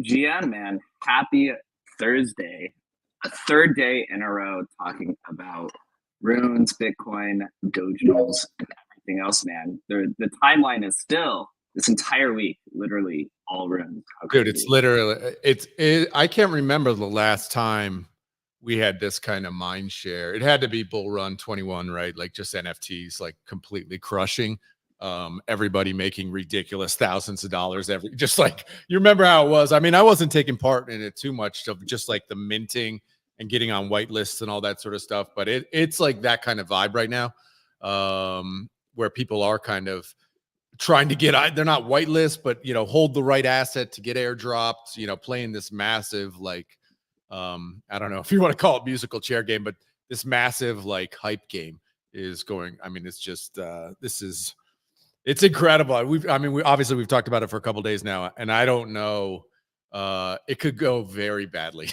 GM, man, happy Thursday. A third day in a row talking about runes, Bitcoin, Doginals, and everything else, man. The timeline is still this entire week, literally all runes. Dude, it's literally, I can't remember the last time we had this kind of mind share. It had to be Bull Run 21, right? Like just NFTs, like completely crushing. Everybody making ridiculous thousands of dollars every, just like, you remember how it was. I mean, I wasn't taking part in it too much of just like the minting and getting on white lists and all that sort of stuff, but it's like that kind of vibe right now, where people are kind of trying to get, they're not whitelist, but hold the right asset to get airdropped, playing this massive, like, I don't know if you want to call it musical chair game, but this massive like hype game is going. I mean, it's just it's incredible. We've obviously talked about it for a couple of days now, and I don't know. It could go very badly.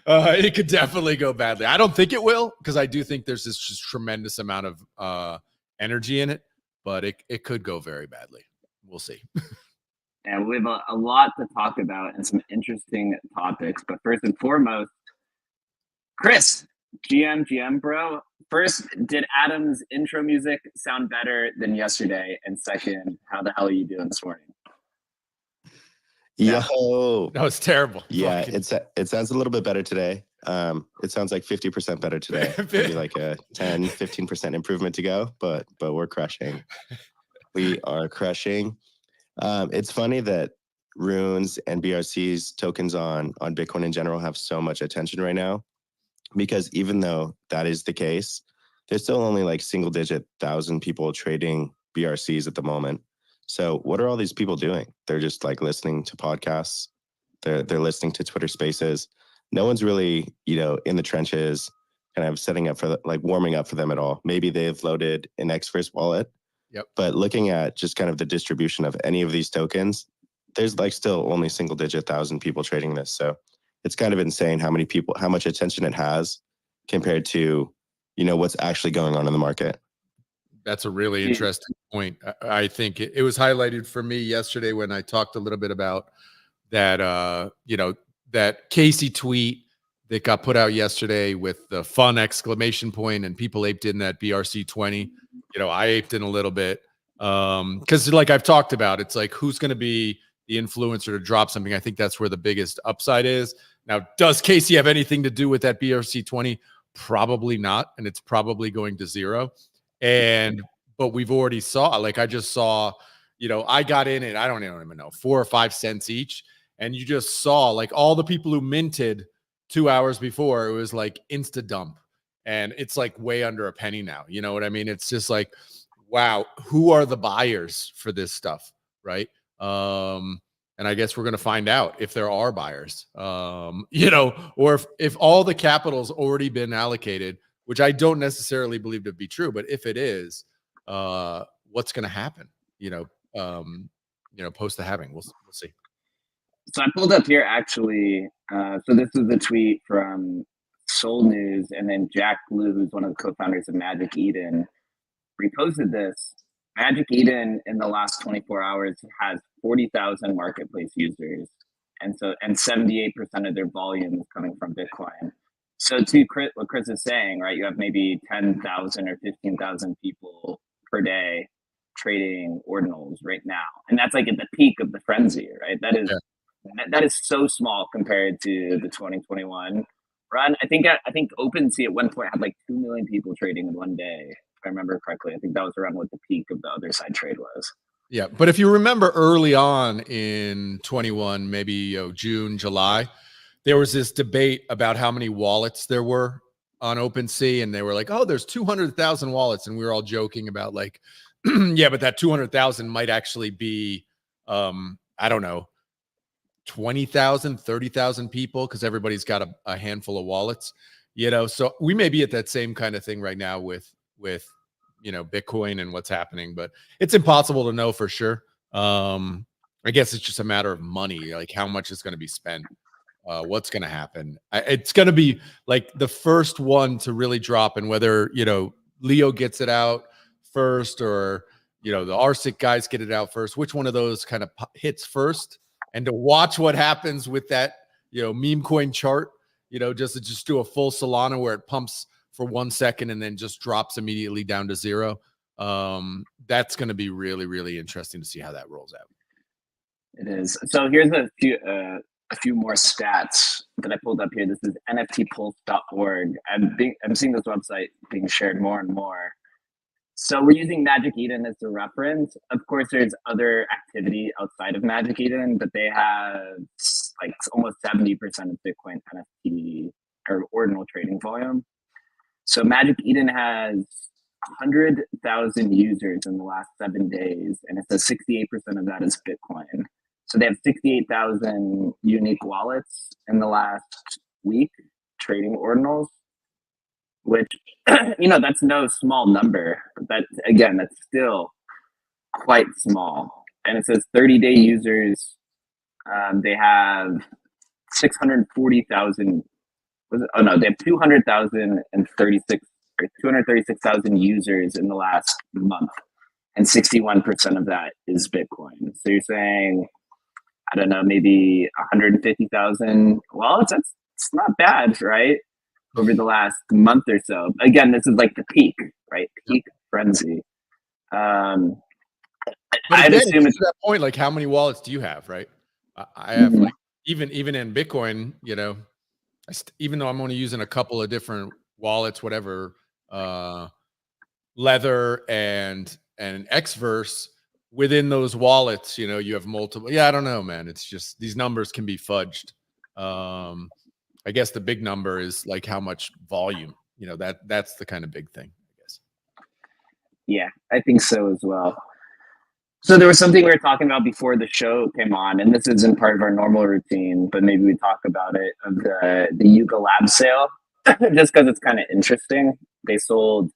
It could definitely go badly. I don't think it will, because I do think there's this just tremendous amount of energy in it, but it could go very badly. We'll see. And we have a lot to talk about and some interesting topics. But first and foremost, Chris, GM, bro. First, did Adam's intro music sound better than yesterday? And second, how the hell are you doing this morning? Yo, that was terrible. Yeah, it sounds a little bit better today. It sounds like 50% better today. Maybe like a 10-15% improvement to go, but we're crushing. We are crushing. It's funny that runes and BRC's tokens on Bitcoin in general have so much attention right now, because even though that is the case, there's still only like single-digit thousand people trading BRCs at the moment. So what are all these people doing? They're just like listening to podcasts. They're listening to Twitter Spaces. No one's really, in the trenches, kind of setting up for like warming up for them at all. Maybe they've loaded an Xverse wallet. Yep. But looking at just kind of the distribution of any of these tokens, there's like still only single-digit thousand people trading this. So it's kind of insane how much attention it has compared to, what's actually going on in the market. That's a really interesting point. I think it was highlighted for me yesterday when I talked a little bit about that, that Casey tweet that got put out yesterday with the fun exclamation point, and people aped in that BRC20. I aped in a little bit. Because like I've talked about, it's like, who's going to be the influencer to drop something? I think that's where the biggest upside is. Now, does Casey have anything to do with that BRC20? Probably not. And it's probably going to zero. But we've already saw, like I just saw, I got in it, I don't even know, 4 or 5 cents each. And you just saw like all the people who minted 2 hours before, it was like insta dump. And it's like way under a penny now. You know what I mean? It's just like, wow, who are the buyers for this stuff? Right. And I guess we're going to find out if there are buyers, or if all the capital's already been allocated, which I don't necessarily believe to be true, but if it is, what's going to happen, post the halving, we'll see. So I pulled up here actually. So this is a tweet from Soul News, and then Jack Blue, who's one of the co-founders of Magic Eden, reposted this. Magic Eden in the last 24 hours has 40,000 marketplace users, and 78% of their volume is coming from Bitcoin. So to what Chris is saying, right? You have maybe 10,000 or 15,000 people per day trading ordinals right now, and that's like at the peak of the frenzy, right? That is so small compared to the 2021 run. I think OpenSea at one point had like 2 million people trading in one day. If I remember correctly, I think that was around what the peak of the other side trade was. Yeah, but if you remember early on in 21, maybe June, July, there was this debate about how many wallets there were on OpenSea, and they were like, "Oh, there's 200,000 wallets," and we were all joking about like, "Yeah, but that 200,000 might actually be, I don't know, 20,000, 30,000 people because everybody's got a handful of wallets." So we may be at that same kind of thing right now with Bitcoin and what's happening, but it's impossible to know for sure. I guess it's just a matter of money, like how much is going to be spent, what's going to happen. It's going to be like the first one to really drop, and whether Leo gets it out first or the RSIC guys get it out first, which one of those kind of hits first, and to watch what happens with that meme coin chart, just do a full Solana where it pumps for 1 second and then just drops immediately down to zero. That's going to be really, really interesting to see how that rolls out. It is. So here's a few more stats that I pulled up here. This is nftpulse.org. I'm seeing this website being shared more and more. So we're using Magic Eden as a reference. Of course, there's other activity outside of Magic Eden, but they have like almost 70% of Bitcoin NFT or ordinal trading volume. So Magic Eden has 100,000 users in the last 7 days, and it says 68% of that is Bitcoin. So they have 68,000 unique wallets in the last week trading ordinals, which, that's no small number. But again, that's still quite small. And it says 30-day users, they have 640,000. They have 236,000 users in the last month, and 61% of that is Bitcoin. So you're saying, I don't know, maybe 150,000 wallets. That's not bad, right? Over the last month or so. Again, this is like the peak, right? Peak frenzy. But I'd assume it's that point. Like, how many wallets do you have, right? I have like even in Bitcoin, even though I'm only using a couple of different wallets, whatever, Leather and Xverse, within those wallets, you have multiple. Yeah, I don't know, man. It's just these numbers can be fudged. I guess the big number is like how much volume, that's the kind of big thing, I guess. Yeah, I think so as well. So there was something we were talking about before the show came on, and this isn't part of our normal routine, but maybe we talk about it, of the Yuga Lab sale, just because it's kind of interesting. They sold,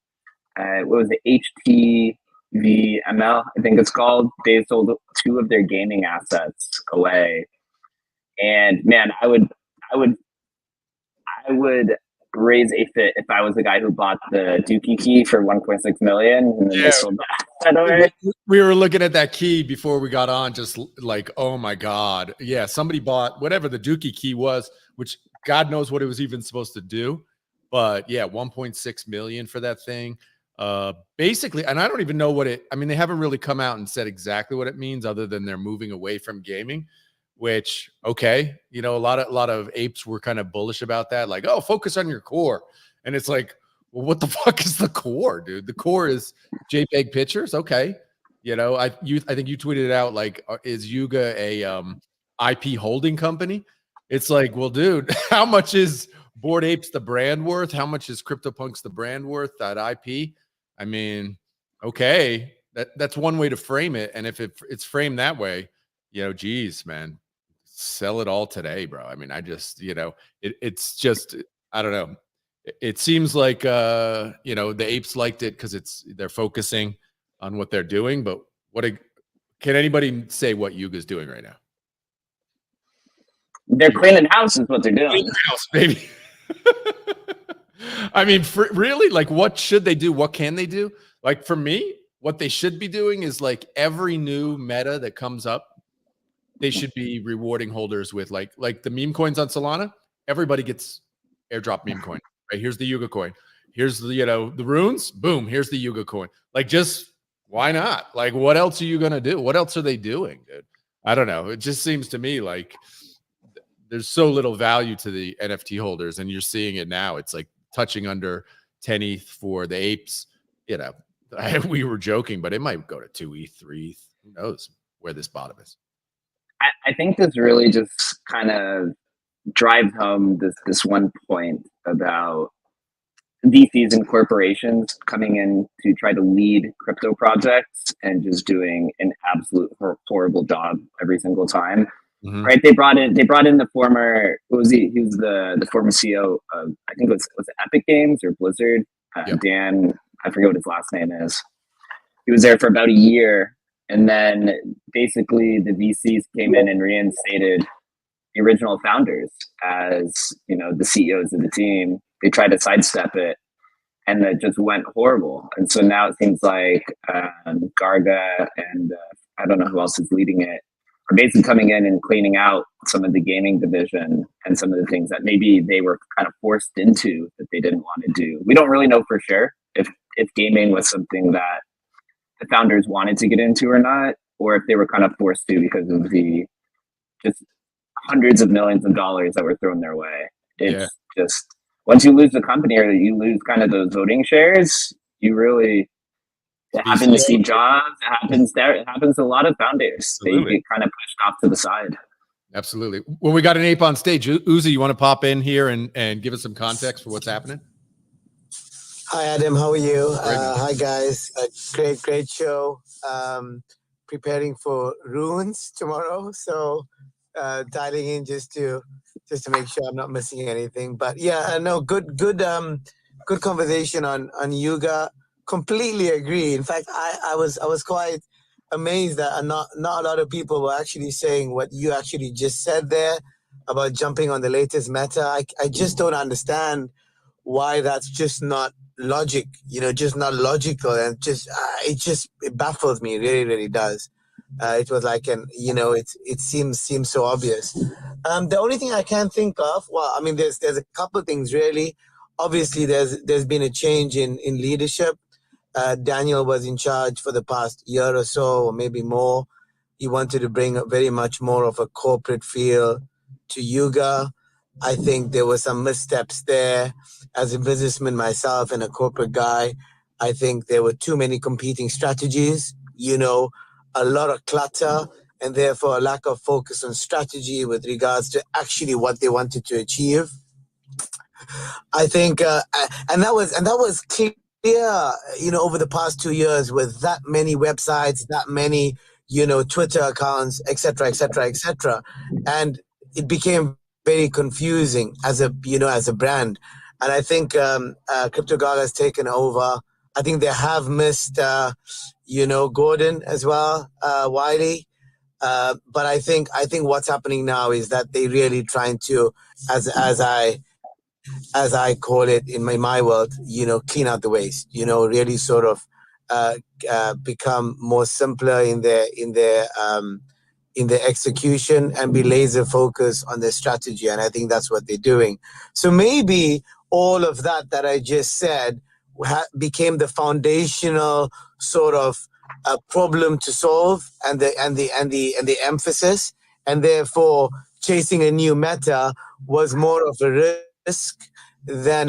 what was it, HTVML, I think it's called. They sold 2 of their gaming assets away. And man, I would I would raise a fit if I was the guy who bought the Dookie key for 1.6 million and then they sold that away. We were looking at that key before we got on, just like, oh my God. Yeah, somebody bought whatever the Dookie key was, which God knows what it was even supposed to do. But yeah, 1.6 million for that thing. Basically, and I don't even know what they haven't really come out and said exactly what it means other than they're moving away from gaming, which, okay, a lot of apes were kind of bullish about that. Like, oh, focus on your core. And it's like, well, what the fuck is the core, dude? The core is JPEG pictures. Okay. I think you tweeted it out, like, is Yuga a IP holding company? It's like, well, dude, how much is Bored Apes the brand worth? How much is CryptoPunks the brand worth? That IP? I mean, okay, that's one way to frame it. And if it's framed that way, geez, man, sell it all today, bro. I mean, I just, it's just, I don't know. It seems like, the apes liked it because they're focusing on what they're doing. But can anybody say what Yuga's doing right now? They're cleaning house is what they're doing. Cleaning house, baby. I mean, really, like, what should they do? What can they do? Like, for me, what they should be doing is, like, every new meta that comes up, they should be rewarding holders with like the meme coins on Solana. Everybody gets airdrop meme coin. Right? Here's the Yuga coin. Here's the, the runes. Boom. Here's the Yuga coin. Like, just why not? Like, what else are you going to do? What else are they doing, dude? I don't know. It just seems to me like there's so little value to the NFT holders, and you're seeing it now. It's like touching under 10 ETH for the apes. We were joking, but it might go to 2 ETH, 3 ETH. Who knows where this bottom is? I think this really just kind of drives home this one point about VCs and corporations coming in to try to lead crypto projects and just doing an absolute horrible job every single time. Mm-hmm. Right? They brought in the former, what was he? He was the former CEO of, I think it was Epic Games or Blizzard. Yep. Dan, I forget what his last name is. He was there for about a year, and then basically the VCs came in and reinstated the original founders as, the CEOs of the team. They tried to sidestep it, and it just went horrible. And so now it seems like Garga and I don't know who else is leading it, are basically coming in and cleaning out some of the gaming division and some of the things that maybe they were kind of forced into that they didn't want to do. We don't really know for sure if gaming was something that the founders wanted to get into or not, or if they were kind of forced to because of the just hundreds of millions of dollars that were thrown their way. It's just, once you lose the company or you lose kind of those voting shares, you really, it happened to Steve Jobs. It happens to a lot of founders. Absolutely. They get kind of pushed off to the side. Absolutely. Well, we got an ape on stage. Uzi, you want to pop in here and give us some context for what's happening? Hi, Adam. How are you? Hi, guys. Great show. Preparing for runes tomorrow. So dialing in just to make sure I'm not missing anything. But yeah, no, good conversation on Yuga. Completely agree. In fact, I was quite amazed that not a lot of people were actually saying what you actually just said there about jumping on the latest meta. I just don't understand why that's just not logic, just not logical, and just it baffles me. It really, really does. It was like it seems so obvious. The only thing I can think of, well, I mean, there's a couple of things really. Obviously, there's been a change in leadership. Daniel was in charge for the past year or so, or maybe more. He wanted to bring very much more of a corporate feel to Yuga. I think there were some missteps there. As a businessman myself and a corporate guy, I think there were too many competing strategies, a lot of clutter, and therefore a lack of focus on strategy with regards to actually what they wanted to achieve. I think, and that was clear, over the past 2 years with that many websites, that many, Twitter accounts, et cetera. And it became very confusing as a brand. And I think CryptoGaga has taken over. I think they have missed, Gordon as well, Wiley. But I think what's happening now is that they really trying to, as I call it in my world, clean out the waste. Really sort of become more simpler in their execution and be laser focused on their strategy. And I think that's what they're doing. So maybe all of that I just said became the foundational sort of problem to solve, and the emphasis, and therefore chasing a new meta was more of a risk than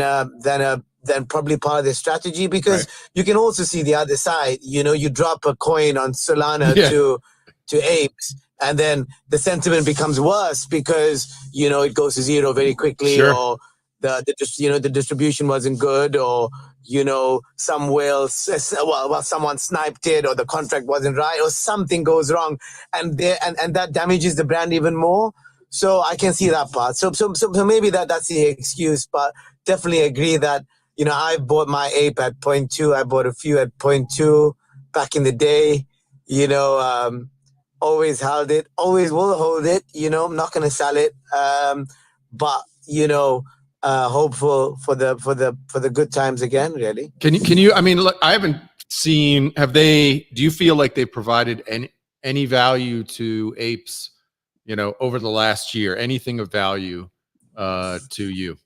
probably part of their strategy, because you can also see the other side. You drop a coin on Solana to apes, and then the sentiment becomes worse because it goes to zero very quickly, or the distribution wasn't good, or some whales, someone sniped it, or the contract wasn't right, or something goes wrong, and that damages the brand even more. So I can see that part. So maybe that's the excuse, but definitely agree that I bought my ape at 0.2. I bought a few at 0.2 back in the day. Always held it, always will hold it. I'm not gonna sell it, but hopeful for the good times again. Really. Can you? I mean, look, I haven't seen. Do you feel like they provided any value to apes? Over the last year, anything of value to you?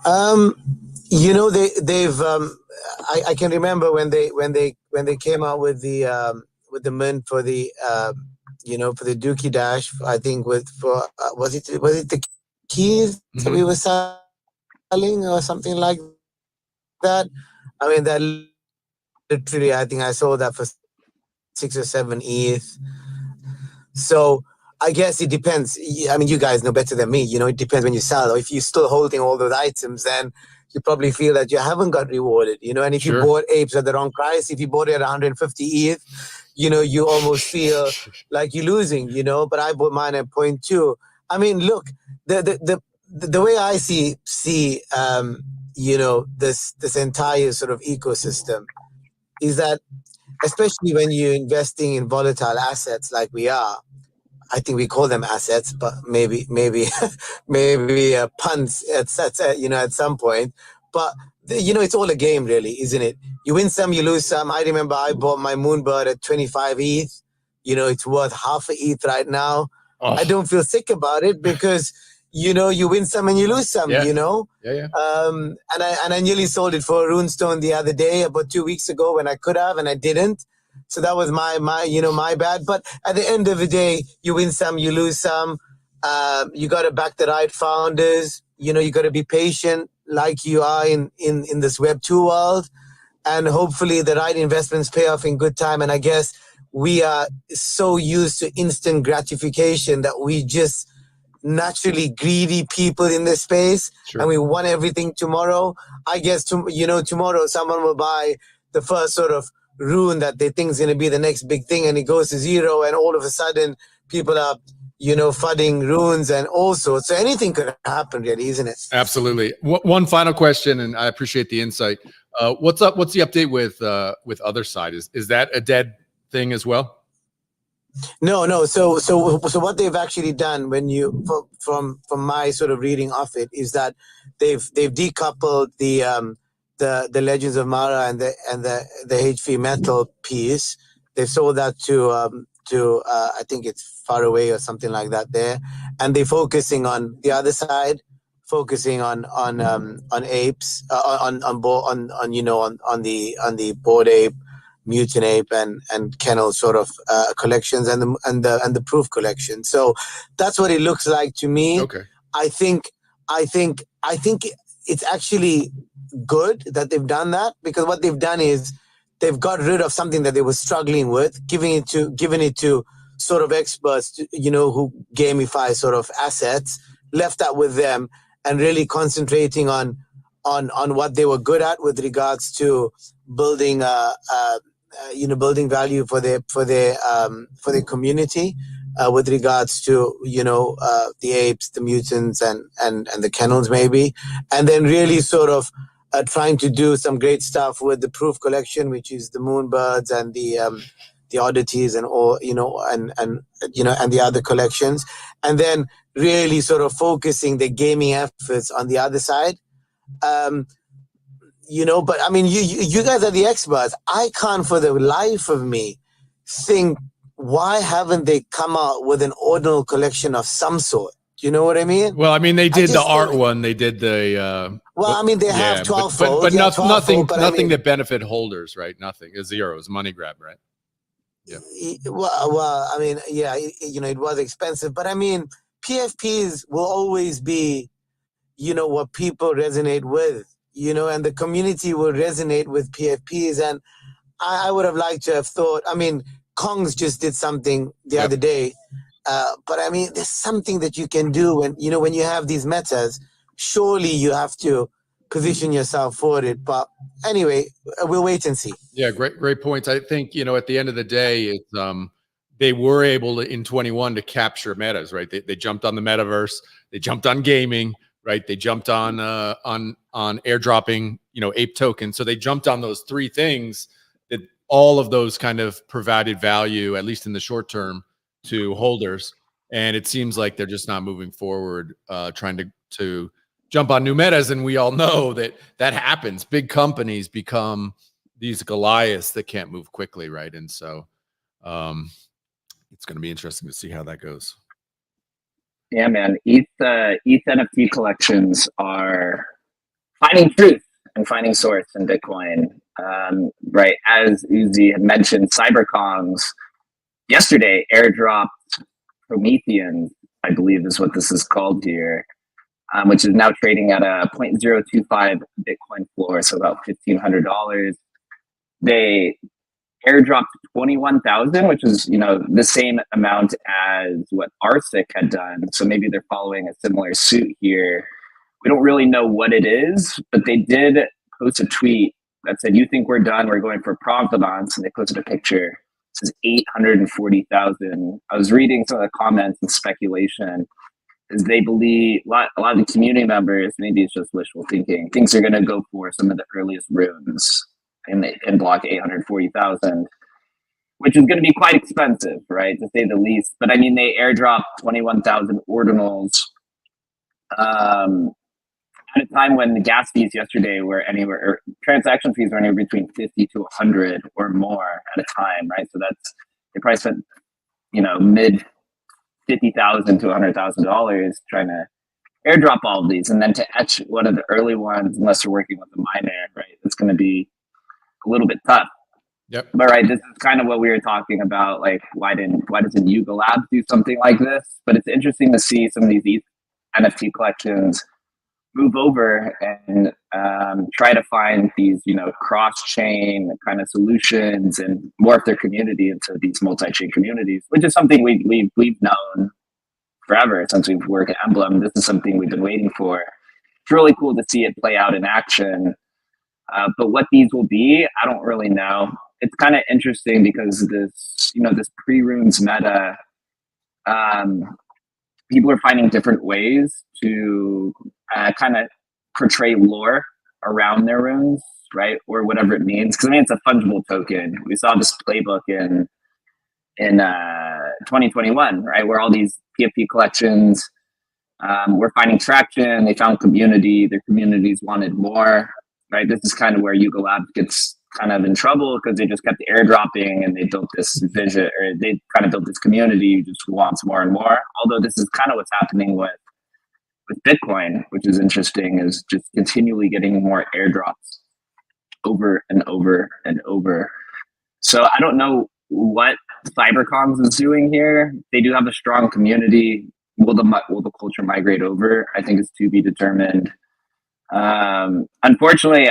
They've. I can remember when they came out with the mint for the for the Dookie Dash. I think was it the keys that we were selling or something like that. I mean, that literally, I think I sold that for 6 or 7 ETH. So I guess it depends. I mean, you guys know better than me. It depends when you sell. Or if you're still holding all those items, then you probably feel that you haven't got rewarded. And if you bought apes at the wrong price, if you bought it at 150 ETH, you almost feel like you're losing. But I bought mine at 0.2. I mean, look, the way I see this entire sort of ecosystem is that, especially when you're investing in volatile assets like we are. I think we call them assets, but maybe puns at some point. But it's all a game, really, isn't it? You win some, you lose some. I remember I bought my Moonbird at 25 ETH. it's worth half a ETH right now. Oh. I don't feel sick about it because, you win some and you lose some, Yeah. And I nearly sold it for a runestone the other day, about 2 weeks ago, when I could have, and I didn't. So that was my bad. But at the end of the day, you win some, you lose some. You got to back the right founders. You got to be patient like you are in this Web2 world. And hopefully the right investments pay off in good time. And I guess we are so used to instant gratification that we just naturally greedy people in this space. Sure. And we want everything tomorrow. I guess, tomorrow someone will buy the first sort of rune that they think is going to be the next big thing, and it goes to zero, and all of a sudden people are fudding runes and all sorts. So anything could happen, really, isn't it? Absolutely. One final question, and I appreciate the insight. What's up? What's the update with Other Side? Is that a dead thing as well? No. So what they've actually done, from my sort of reading of it, is that they've decoupled the Legends of Mara and the HV Metal piece. They've sold that to I think it's Far Away or something like that there, and they're focusing on the Other Side, focusing on apes, on the Bored Ape, Mutant Ape, and Kennel sort of collections, and the Proof collection. So that's what it looks like to me. Okay. I think it's actually good that they've done that, because what they've done is they've got rid of something that they were struggling with, giving it to sort of experts, who gamify sort of assets, left that with them, and really concentrating on what they were good at with regards to building building value for their community, with regards to the apes, the mutants, and the kennels maybe, and then really sort of trying to do some great stuff with the Proof collection, which is the Moonbirds and the the oddities and all, and the other collections, and then really sort of focusing the gaming efforts on the other side. But I mean, you guys are the experts. I can't for the life of me think, why haven't they come out with an ordinal collection of some sort? Do you know what I mean? Well, I mean, they did the art one. They did the. Well, I mean, they have 12 fold, but nothing I mean, that benefit holders, right? Nothing. It's zero. It's money grab, right? Yeah. Well, I mean, yeah, it was expensive, but I mean, PFPs will always be, what people resonate with, and the community will resonate with PFPs. And I would have liked to have thought, I mean, Kongs just did something the other day. But I mean, there's something that you can do when you have these metas. Surely you have to position yourself for it. But anyway, we'll wait and see. Yeah, great points. I think, at the end of the day, it's they were able to, in 21, to capture metas, right? They jumped on the metaverse, they jumped on gaming, right? They jumped on airdropping, ape tokens. So they jumped on those three things that all of those kind of provided value, at least in the short term, to holders. And it seems like they're just not moving forward, trying to jump on new metas. And we all know that happens. Big companies become these Goliaths that can't move quickly, right? And so it's going to be interesting to see how that goes. Yeah, man. ETH NFT collections are finding truth and finding source in Bitcoin. Right, as Uzi had mentioned, CyberKongs yesterday airdropped Promethean, I believe is what this is called here, which is now trading at a 0.025 Bitcoin floor, so about $1,500. They airdropped 21,000, which is the same amount as what RSIC had done. So maybe they're following a similar suit here. We don't really know what it is, but they did post a tweet that said, "You think we're done? We're going for provenance," and they posted a picture. It says 840,000. I was reading some of the comments and speculation, is they believe a lot of the community members, maybe it's just wishful thinking, thinks they're going to go for some of the earliest runes in block 840,000, which is going to be quite expensive, right, to say the least. But I mean, they airdropped 21,000 ordinals at a time when the gas fees yesterday were or transaction fees were anywhere between 50 to 100 or more at a time, right? So they probably spent, mid $50,000 to $100,000 trying to airdrop all of these, and then to etch one of the early ones, unless you're working with a miner, right? It's going to be a little bit tough. Yep. But right, this is kind of what we were talking about. Like, why doesn't Yuga Labs do something like this? But it's interesting to see some of these NFT collections move over and try to find these, cross-chain kind of solutions and morph their community into these multi-chain communities, which is something we've known forever since we've worked at Emblem. This is something we've been waiting for. It's really cool to see it play out in action. But what these will be, I don't really know. It's kind of interesting because this pre-runes meta, people are finding different ways to kind of portray lore around their runes, right? Or whatever it means. Because I mean, it's a fungible token. We saw this playbook in 2021, right? Where all these PFP collections were finding traction. They found community. Their communities wanted more, right? This is kind of where Yuga Labs gets kind of in trouble because they just kept airdropping and they built this vision, or they kind of built this community who just wants more and more. Although this is kind of what's happening with Bitcoin, which is interesting, is just continually getting more airdrops over and over and over. So I don't know what CyberKongs is doing here. They do have a strong community. Will the culture migrate over? I think it's to be determined. Unfortunately,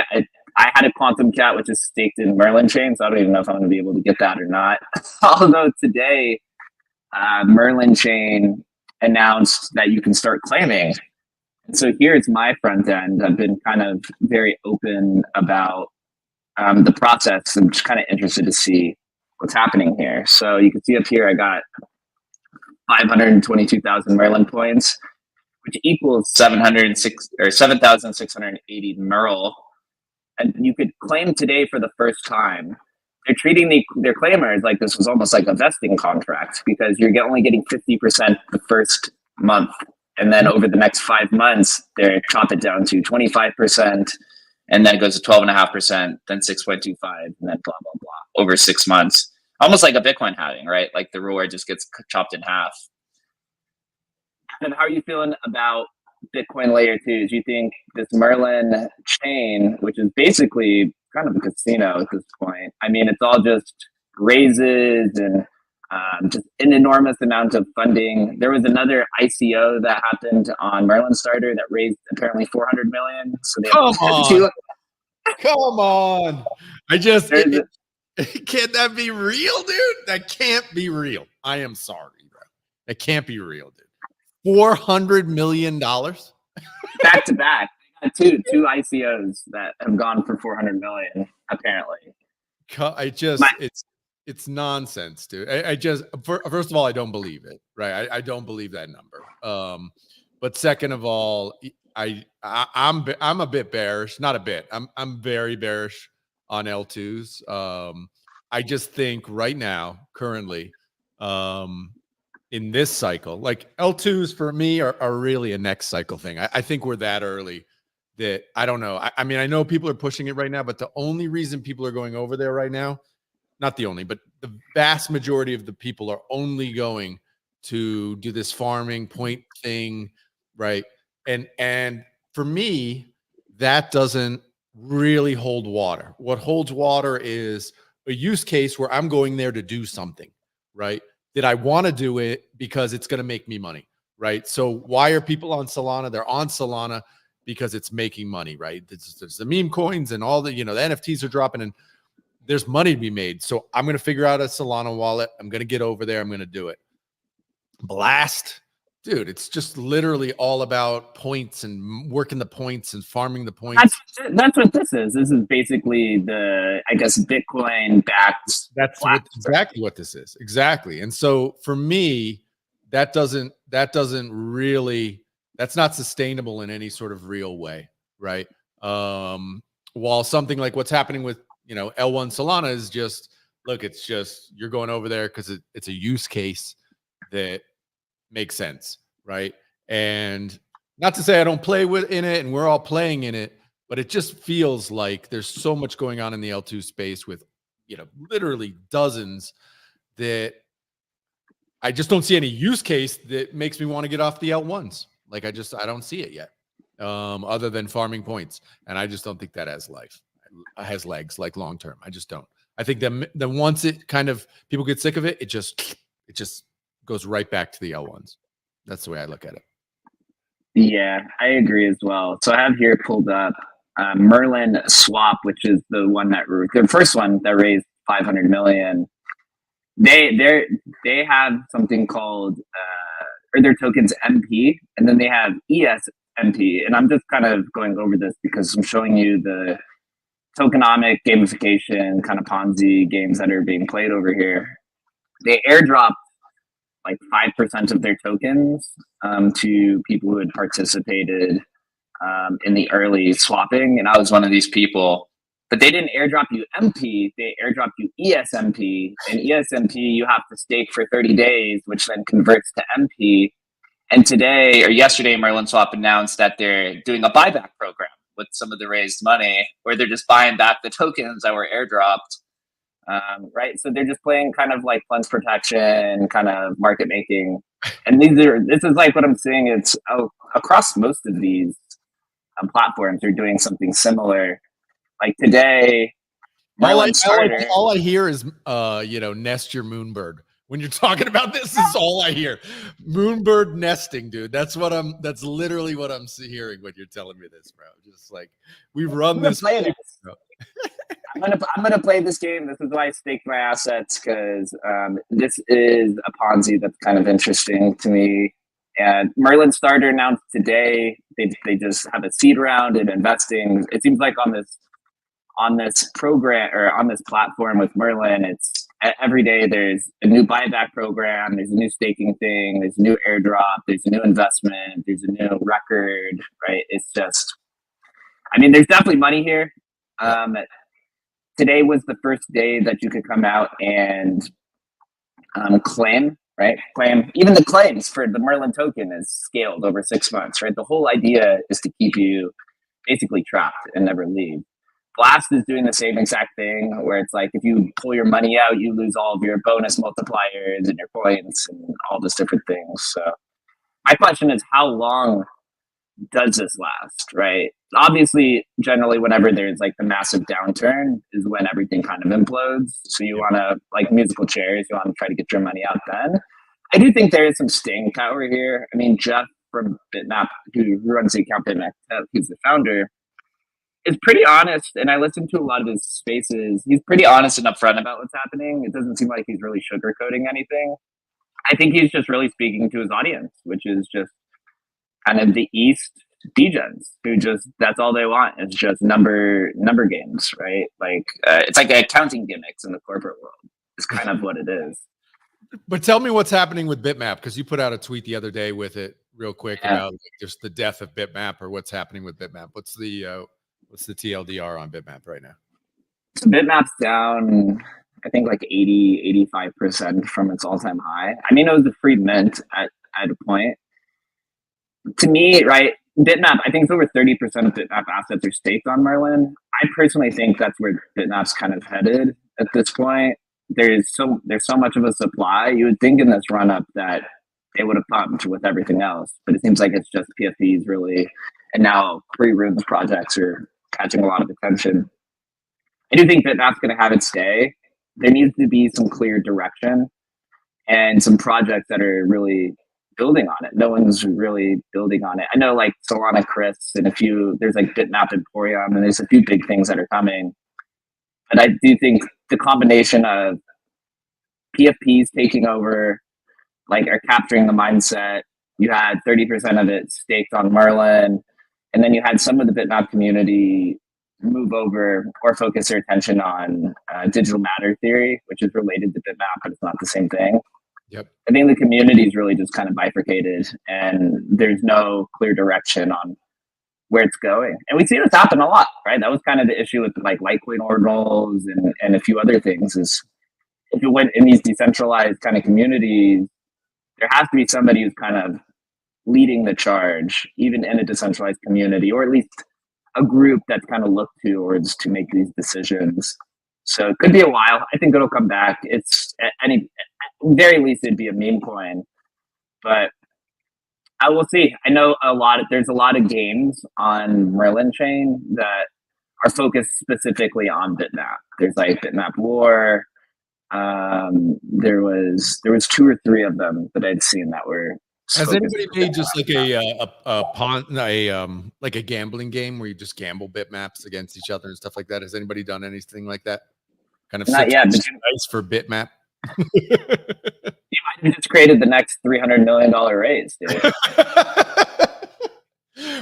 I had a Quantum Cat, which is staked in Merlin Chain, so I don't even know if I'm going to be able to get that or not. Although today, Merlin Chain announced that you can start claiming. And so here's my front end. I've been kind of very open about the process. I'm just kind of interested to see what's happening here. So you can see up here, I got 522,000 Merlin points, which equals 7,680 Merle. And you could claim today for the first time they're treating their claimers like this was almost like a vesting contract, because you're only getting 50% the first month, and then over the next 5 months they chop it down to 25%, and then it goes to 12.5%, then 6.25, and then blah blah blah over 6 months, almost like a Bitcoin halving, right? Like the reward just gets chopped in half. And how are you feeling about Bitcoin layer 2? Do you think this Merlin chain, which is basically kind of a casino at this point, I mean, it's all just raises and just an enormous amount of funding. There was another ICO that happened on Merlin Starter that raised apparently 400 million. So they Come on. Can that be real, dude? That can't be real. I am sorry, bro. That can't be real, dude. $400 million back to back. Two ICOs that have gone for 400 million, apparently. It's nonsense, dude. First of all, I don't believe it, right? I don't believe that number. But second of all, I'm a bit bearish, not a bit. I'm very bearish on L2s. I just think right now, currently, in this cycle, like L2s for me are really a next cycle thing. I think we're that early that I don't know. I mean, I know people are pushing it right now, but the only reason people are going over there right now, not the only, but the vast majority of the people are only going to do this farming point thing, right? And for me, that doesn't really hold water. What holds water is a use case where I'm going there to do something, right? That I want to do it because it's going to make me money, right? So why are people on Solana? They're on Solana because it's making money, right? There's the meme coins and all the, the NFTs are dropping and there's money to be made. So I'm going to figure out a Solana wallet. I'm going to get over there. I'm going to do it. Blast. Dude, it's just literally all about points and working the points and farming the points. That's what this is. This is basically Bitcoin backed. That's exactly what this is. Exactly. And so for me, that's not sustainable in any sort of real way, right? While something like what's happening with, L1 Solana is just, look, it's just, you're going over there because it's a use case that makes sense, right? And not to say I don't play in it and we're all playing in it, but it just feels like there's so much going on in the L2 space with, literally dozens that I just don't see any use case that makes me want to get off the L1s. Like I don't see it yet, other than farming points. And I just don't think that has legs, like long term. I just don't. I think that once it kind of people get sick of it, it just goes right back to the L1s. That's the way I look at it. Yeah, I agree as well. So I have here pulled up Merlin Swap, which is the first one that raised 500 million. They have something called their tokens MP, and then they have ESMP. And I'm just kind of going over this because I'm showing you the tokenomic gamification kind of Ponzi games that are being played over here. They airdropped like 5% of their tokens to people who had participated in the early swapping. And I was one of these people. But they didn't airdrop you MP, they airdropped you ESMP. And ESMP, you have to stake for 30 days, which then converts to MP. And yesterday, Merlin Swap announced that they're doing a buyback program with some of the raised money, where they're just buying back the tokens that were airdropped. Right, so they're just playing kind of like funds protection, kind of market making, and this is like what I'm seeing. It's across most of these platforms. They're doing something similar. Like today, all I hear is nest your moonbird. When you're talking about this, is all I hear. Moonbird nesting, dude. That's literally what I'm hearing when you're telling me this, bro. Just like we've run this. I'm gonna play this game. This is why I staked my assets, because this is a Ponzi that's kind of interesting to me. And Merlin Starter announced today they just have a seed round in investing. It seems like on this program or on this platform with Merlin, it's every day there's a new buyback program, there's a new staking thing, there's a new airdrop, there's a new investment, there's a new record, right? It's just, I mean, there's definitely money here. today was the first day that you could come out and claim, right? Claim, even the claims for the Merlin token is scaled over 6 months, right? The whole idea is to keep you basically trapped and never leave. Blast is doing the same exact thing where it's like if you pull your money out, you lose all of your bonus multipliers and your points and all these different things. So my question is, how long does this last, right? Obviously, generally, whenever there's like the massive downturn is when everything kind of implodes. So you want to, like musical chairs, you want to try to get your money out then. I do think there is some staying power here. I mean, Jeff from Bitmap, who runs the account Bitmap, who's the founder, is pretty honest, and I listen to a lot of his spaces. He's pretty honest and upfront about what's happening. It doesn't seem like he's really sugarcoating anything. I think he's just really speaking to his audience, which is just kind of the East degens who just, that's all they want. It's just number games, right? Like it's like accounting gimmicks in the corporate world. It's kind of what it is. But tell me what's happening with Bitmap, because you put out a tweet the other day with it real quick about like, just the death of Bitmap or what's happening with Bitmap. What's the TLDR on Bitmap right now? So Bitmap's down, I think like 85% from its all-time high. I mean, it was a free mint at a point. To me, right, Bitmap, I think it's over 30% of Bitmap assets are staked on Merlin. I personally think that's where Bitmap's kind of headed at this point. There's so much of a supply. You would think in this run-up that they would have pumped with everything else, but it seems like it's just PFPs really, and now pre-runes projects are catching a lot of attention. I do think that that's going to have its day. There needs to be some clear direction and some projects that are really building on it. No one's really building on it. I know like Solana Chris and a few, there's like Bitmap Emporium, and there's a few big things that are coming. But I do think the combination of PFPs taking over, like are capturing the mindset. You had 30% of it staked on Merlin, and then you had some of the Bitmap community move over or focus their attention on digital matter theory, which is related to Bitmap, but it's not the same thing. Yep. I think the community is really just kind of bifurcated, and there's no clear direction on where it's going. And we see this happen a lot, right? That was kind of the issue with like Litecoin ordinals and a few other things is if it went in these decentralized kind of communities, there has to be somebody who's kind of leading the charge, even in a decentralized community, or at least a group that's kind of looked towards to make these decisions. So it could be a while. I think it'll come back. It's at very least it'd be a meme coin, but I will see. I know there's a lot of games on Merlin chain that are focused specifically on Bitmap. There's like Bitmap War. There was 2 or 3 of them that I'd seen that were. Has anybody made just like like a gambling game where you just gamble bitmaps against each other and stuff like that? Has anybody done anything like that? Kind of not yet. Nice for Bitmap. You might have just created the next $300 million raise, dude.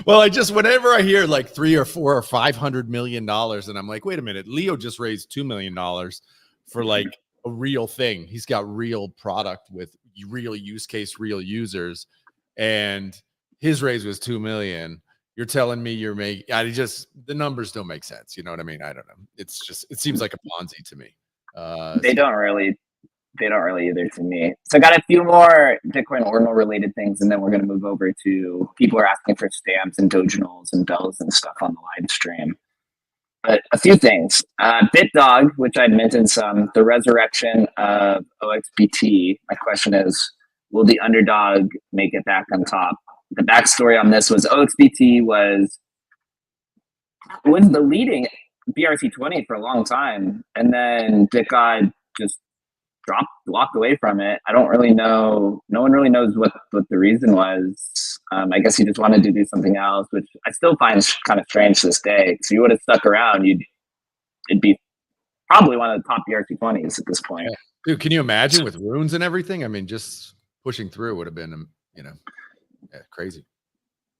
Well, whenever I hear like $300 or $400 or $500 million, and I'm like, wait a minute, Leo just raised $2 million for like a real thing. He's got real product with real use case, real users, and his raise was 2 million. You're telling me you're making, the numbers don't make sense. You know what I mean? I don't know. It seems like a Ponzi to me. They don't really either to me. So I got a few more Bitcoin ordinal related things, and then we're going to move over to people are asking for stamps and doginals and bells and stuff on the live stream. But a few things. BitDog, which I'd mentioned some, the resurrection of OXBT. My question is, will the underdog make it back on top? The backstory on this was OXBT was the leading BRC20 for a long time, and then BitGod just walked away from it. I don't really know. No one really knows what the reason was. I guess he just wanted to do something else, which I still find kind of strange to this day. So you would have stuck around, it'd be probably one of the top BRC20s at this point. Yeah. Dude, can you imagine with runes and everything? I mean, just pushing through would have been, crazy.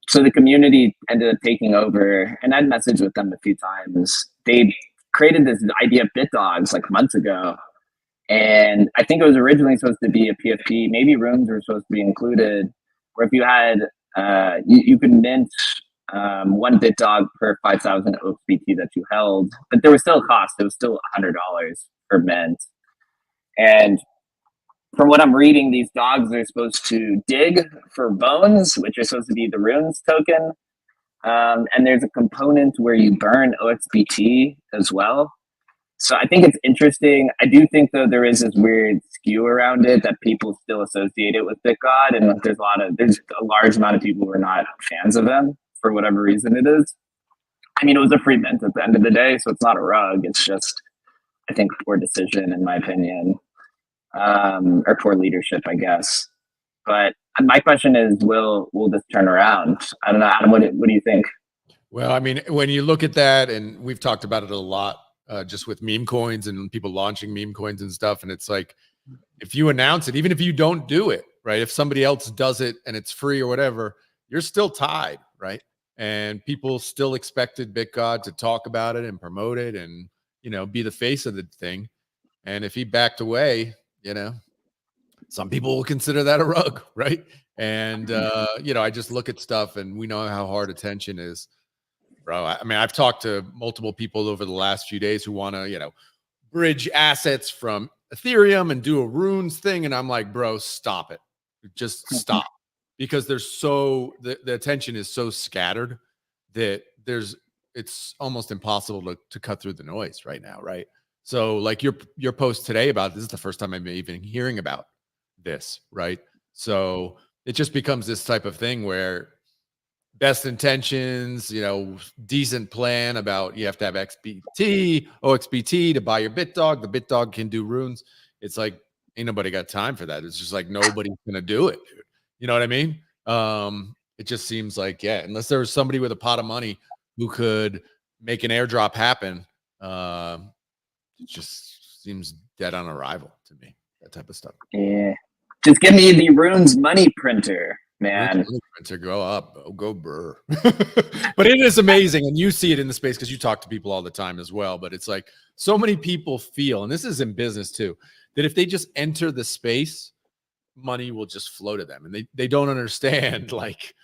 So the community ended up taking over, and I'd messaged with them a few times. They created this idea of BitDogs like months ago. And I think it was originally supposed to be a PFP. Maybe runes were supposed to be included, where if you had, you could mint one bit dog per 5,000 OXBT that you held, but there was still a cost. It was still $100 per mint. And from what I'm reading, these dogs are supposed to dig for bones, which are supposed to be the runes token. And there's a component where you burn OXBT as well. So I think it's interesting. I do think, though, there is this weird skew around it that people still associate it with BitGod, and there's a large amount of people who are not fans of them for whatever reason it is. I mean, it was a free mint at the end of the day, so it's not a rug. It's just, I think, poor decision, in my opinion, or poor leadership, I guess. But my question is, will this turn around? I don't know, Adam. What do you think? Well, I mean, when you look at that, and we've talked about it a lot. Just with meme coins and people launching meme coins and stuff. And it's like, if you announce it, even if you don't do it, right? If somebody else does it and it's free or whatever, you're still tied, right? And people still expected BitGod to talk about it and promote it and, be the face of the thing. And if he backed away, some people will consider that a rug, right? And, I just look at stuff and we know how hard attention is. Bro, I mean, I've talked to multiple people over the last few days who want to, bridge assets from Ethereum and do a runes thing. And I'm like, bro, stop it. Just stop. Because the attention is so scattered that it's almost impossible to cut through the noise right now, right? So like your post today about this is the first time I'm even hearing about this, right? So it just becomes this type of thing where best intentions, decent plan about you have to have OXBT to buy your BitDog. The BitDog can do runes. It's like, ain't nobody got time for that. It's just like, nobody's going to do it, dude. You know what I mean? It just seems like, unless there was somebody with a pot of money who could make an airdrop happen, it just seems dead on arrival to me, that type of stuff. Yeah. Just give me the runes money printer. Man, to go up, go burr. But it is amazing, and you see it in the space because you talk to people all the time as well. But it's like so many people feel, and this is in business too, that if they just enter the space, money will just flow to them, and they don't understand like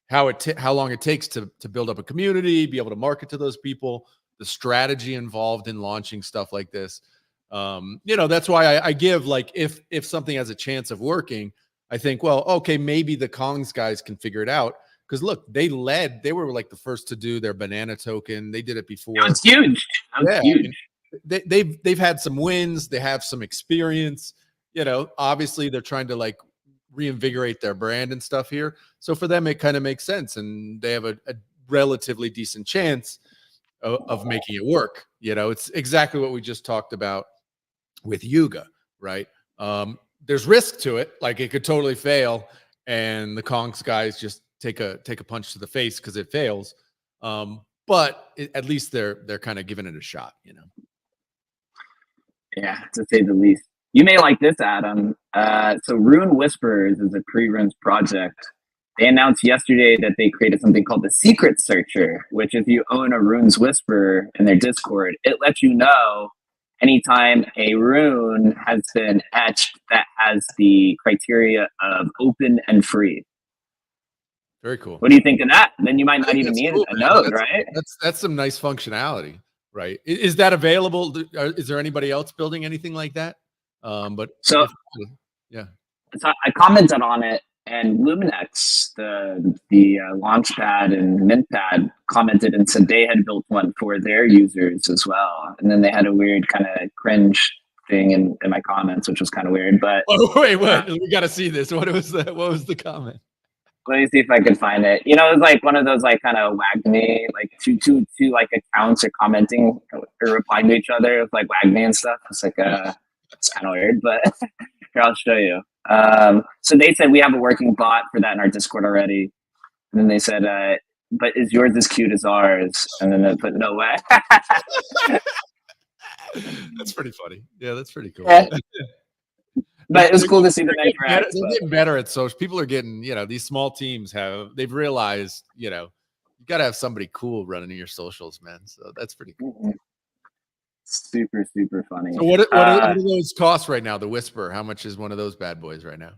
how long it takes to build up a community, be able to market to those people, the strategy involved in launching stuff like this. That's why I give like if something has a chance of working. I think, well, okay, maybe the Kongs guys can figure it out. Because look, they were like the first to do their banana token. They did it before. It's huge. Huge. They've had some wins. They have some experience. Obviously they're trying to like reinvigorate their brand and stuff here. So for them, it kind of makes sense. And they have a relatively decent chance of making it work. It's exactly what we just talked about with Yuga, right? There's risk to it. Like it could totally fail. And the Kongs guys just take a punch to the face because it fails. But at least they're kind of giving it a shot, Yeah, to say the least. You may like this, Adam. So Rune Whisperers is a pre-runes project. They announced yesterday that they created something called the Secret Searcher, which if you own a Runes Whisperer in their Discord, it lets you know anytime a rune has been etched that has the criteria of open and free. Very cool. What do you think of that? Then you might not even need a node, right? That's some nice functionality, right? Is that available? Is there anybody else building anything like that? So I commented on it, and Luminex, the Launchpad and Mintpad, commented and said they had built one for their users as well. And then they had a weird kind of cringe thing in my comments, which was kind of weird. But wait, we got to see this. What was the comment? Let me see if I can find it. It was like one of those like kind of WAGME, like two like accounts are commenting or replying to each other. It was like WAGME and stuff. It's like it's kind of weird, but here I'll show you. So they said we have a working bot for that in our Discord already. And then they said, but is yours as cute as ours? And then they put no way. That's pretty funny. Yeah, that's pretty cool. Yeah. But it was cool to see the they're getting better at social. People are getting, these small teams they've realized, you got to have somebody cool running your socials, man. So that's pretty cool. Super, super funny. So what do those cost right now? The Whisper, how much is one of those bad boys right now?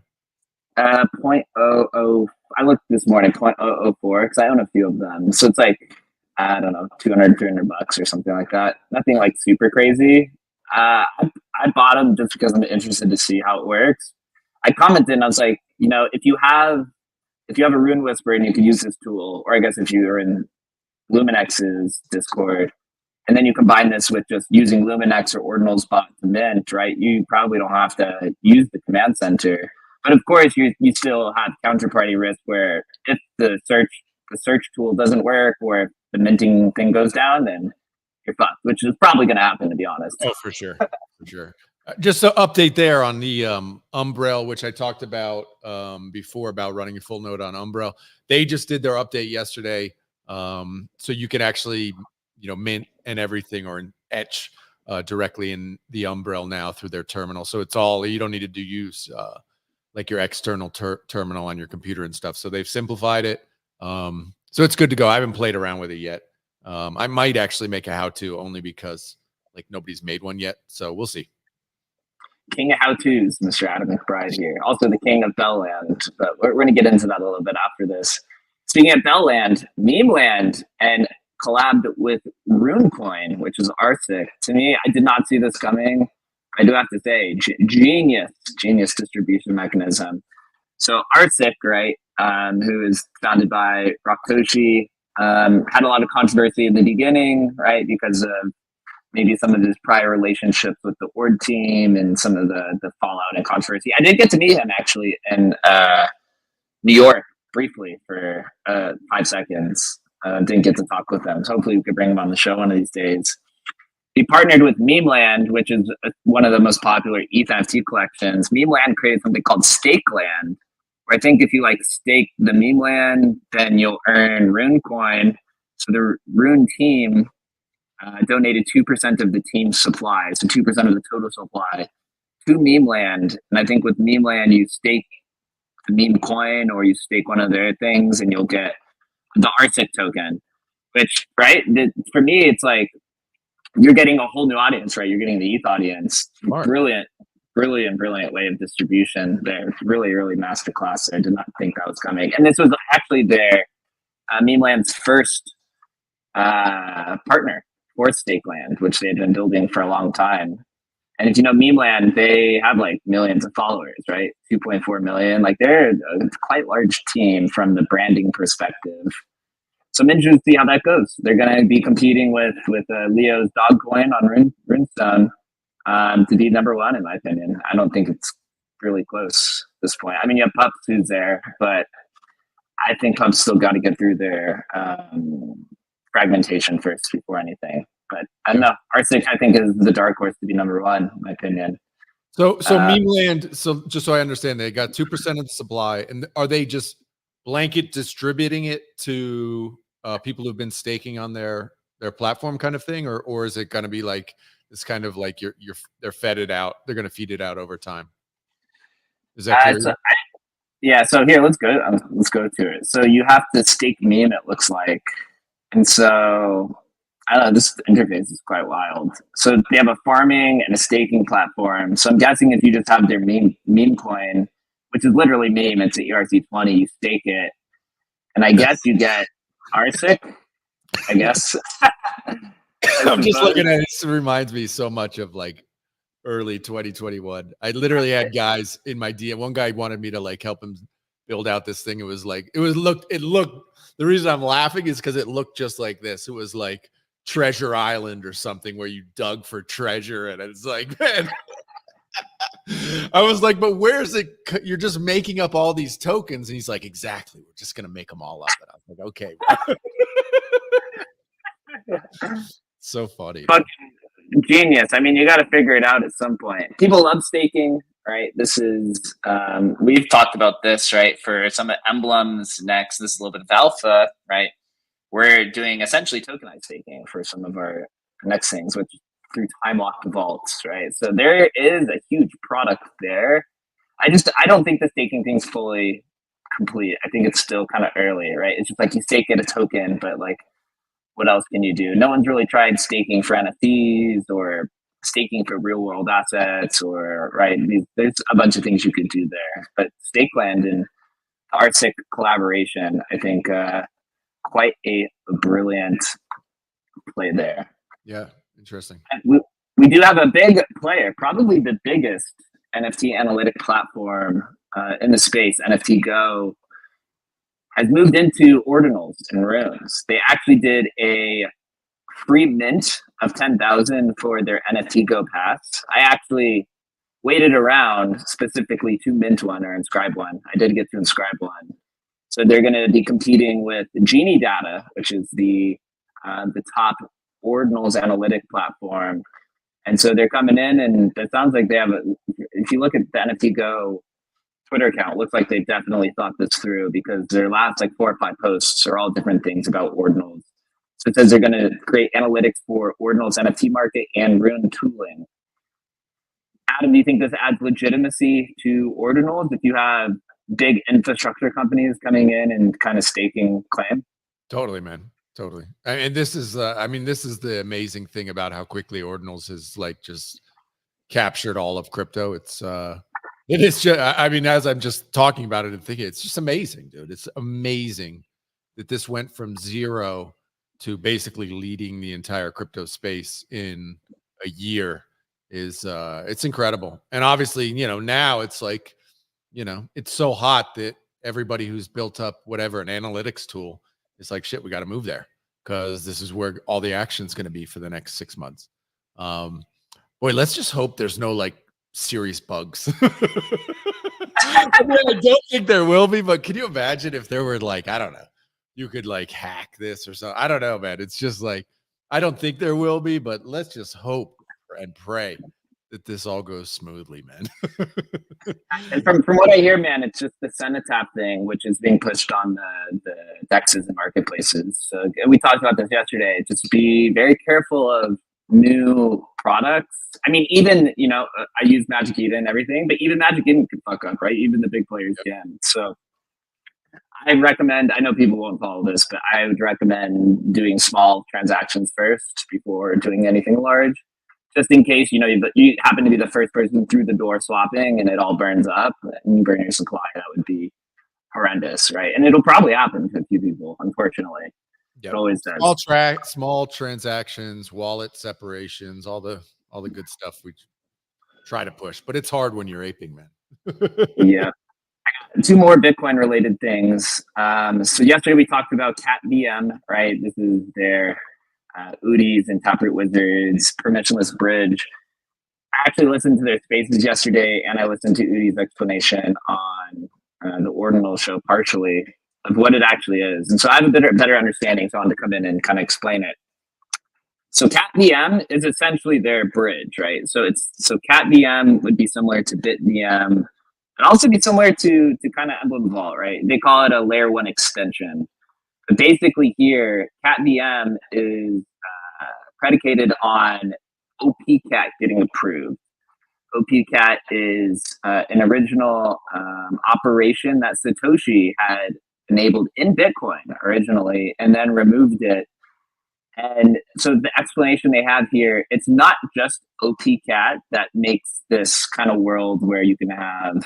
Point oh oh. I looked this morning, 0.004, because I own a few of them. So it's like, I don't know, 200, $300 or something like that. Nothing like super crazy. I bought them just because I'm interested to see how it works. I commented and I was like, if you have a Rune Whisper and you can use this tool, or I guess if you are in Luminex's Discord, and then you combine this with just using Luminex or Ordinal's bot to mint, right? You probably don't have to use the command center. But of course, you still have counterparty risk where if the search tool doesn't work, or if the minting thing goes down, then you're fucked, which is probably going to happen, to be honest. Oh, for sure. For sure. Just an update there on the Umbrel, which I talked about before about running a full node on Umbrel. They just did their update yesterday. So you can actually, mint and everything or etch directly in the Umbrel now through their terminal. So it's all, you don't need to use like your external terminal on your computer and stuff. So they've simplified it. So it's good to go. I haven't played around with it yet. I might actually make a how-to only because like nobody's made one yet. So we'll see. King of how-tos, Mr. Adam McBride here. Also the king of Bellland, but we're going to get into that a little bit after this. Speaking of Bellland, Memeland and collabed with RuneCoin, which is RSIC. To me, I did not see this coming. I do have to say, genius distribution mechanism. So RSIC, right, who is founded by Raktoshi, had a lot of controversy in the beginning, right, because of maybe some of his prior relationships with the Ord team and some of the fallout and controversy. I did get to meet him actually in New York briefly for 5 seconds. Didn't get to talk with him. So hopefully we could bring him on the show one of these days. He partnered with Memeland, which is one of the most popular ETH NFT collections. Memeland created something called Stakeland, where I think if you stake the Memeland, then you'll earn RuneCoin. So the Rune team donated 2% of the team's supply, so 2% of the total supply to Memeland. And I think with Memeland, you stake the meme coin or you stake one of their things and you'll get the RSIC token, which, right, for me, it's like you're getting a whole new audience, right? You're getting the ETH audience. Smart. Brilliant way of distribution there. Really masterclass there. I did not think that was coming. And this was actually their Memeland's first partner for Stakeland, which they had been building for a long time. And if you know Memeland, they have millions of followers, right? 2.4 million. They're a quite large team from the branding perspective. So I'm interested to see how that goes. They're going to be competing with Leo's dog coin on Runestone to be number one, in my opinion. I don't think it's really close at this point. I mean, you have Pups who's there, but I think Pups still got to get through their fragmentation first before anything. But I don't know. RSIC, I think, is the dark horse to be number one, in my opinion. So Memeland, so just so I understand, they got 2% of the supply, and are they just blanket distributing it to people who've been staking on their platform kind of thing, or is it going to be this kind of they're fed it out, they're going to feed it out over time? Is that clear? Yeah. So here, let's go to it. So you have to stake meme, it looks like, and so I don't know. This interface is quite wild. So they have a farming and a staking platform. So I'm guessing if you just have their meme coin, which is literally meme, it's an ERC20, you stake it, and I guess you get RSIC. I guess. I'm just looking at it. It reminds me so much of early 2021. I literally had guys in my DM. One guy wanted me to help him build out this thing. It looked. The reason I'm laughing is because it looked just like this. It was like Treasure Island or something where you dug for treasure, and it's man. I was like, but where's it? You're just making up all these tokens. And he's like, exactly. We're just going to make them all up. And I was like, okay. So funny. But genius. I mean, you got to figure it out at some point. People love staking, right? This is, we've talked about this, right? For some Emblems next, this is a little bit of alpha, right? We're doing essentially tokenized staking for some of our next things, which through time locked vaults, right? So there is a huge product there. I don't think the staking thing's fully complete. I think it's still kind of early, right? It's just you stake it a token, but what else can you do? No one's really tried staking for NFTs or staking for real world assets, or right, there's a bunch of things you could do there. But Stakeland and RSIC collaboration, I think, quite a brilliant play there. Yeah, interesting. We do have a big player, probably the biggest NFT analytic platform in the space. NFT Go has moved into ordinals and runes. They actually did a free mint of 10,000 for their NFT Go pass. I actually waited around specifically to mint one or inscribe one. I did get to inscribe one. So they're going to be competing with Genie Data, which is the top ordinals analytic platform. And so they're coming in, and it sounds like they have if you look at the NFT Go Twitter account, it looks like they definitely thought this through, because their last 4 or 5 posts are all different things about ordinals. So it says they're going to create analytics for ordinals NFT market and rune tooling. Adam, do you think this adds legitimacy to ordinals if you have big infrastructure companies coming in and kind of staking claim? Totally, man. Totally. And this is, this is the amazing thing about how quickly ordinals has just captured all of crypto. It is just, as I'm just talking about it and thinking, it's just amazing, dude. It's amazing that this went from 0 to basically leading the entire crypto space in a year. It's incredible. And obviously, now it's it's so hot that everybody who's built up whatever, an analytics tool, it's like, shit, we got to move there, because this is where all the action is going to be for the next 6 months. Boy, let's just hope there's no serious bugs. I don't think there will be, but can you imagine if there were I don't know, you could hack this or something? I don't know, man. It's just I don't think there will be, but let's just hope and pray that this all goes smoothly, man. And from what I hear, man, it's just the Cenotap thing, which is being pushed on the DEXs and marketplaces. So we talked about this yesterday. Just be very careful of new products. I mean, even, I use Magic Eden and everything, but even Magic Eden can fuck up, right? Even the big players can. So I recommend, I know people won't follow this, but I would recommend doing small transactions first before doing anything large. Just in case, you happen to be the first person through the door swapping and it all burns up and you burn your supply, that would be horrendous, right? And it'll probably happen to a few people, unfortunately. Yep. It always does. Small transactions, wallet separations, all the good stuff we try to push, but it's hard when you're aping, man. Yeah. I got 2 more Bitcoin related things. So yesterday we talked about CatVM, right? This is their Udis and Taproot Wizards permissionless bridge. I actually listened to their spaces yesterday, and I listened to Udi's explanation on the Ordinal show partially of what it actually is. And so I have a better understanding, so I wanted to come in and kind of explain it. So CatVM is essentially their bridge, right? So CatVM would be similar to BitVM, and also be similar to kind of Emblem Vault, right? They call it a layer 1 extension. But basically here, CatVM is predicated on OPCat getting approved. OPCat is an original operation that Satoshi had enabled in Bitcoin originally and then removed it. And so the explanation they have here, it's not just OPCat that makes this kind of world where you can have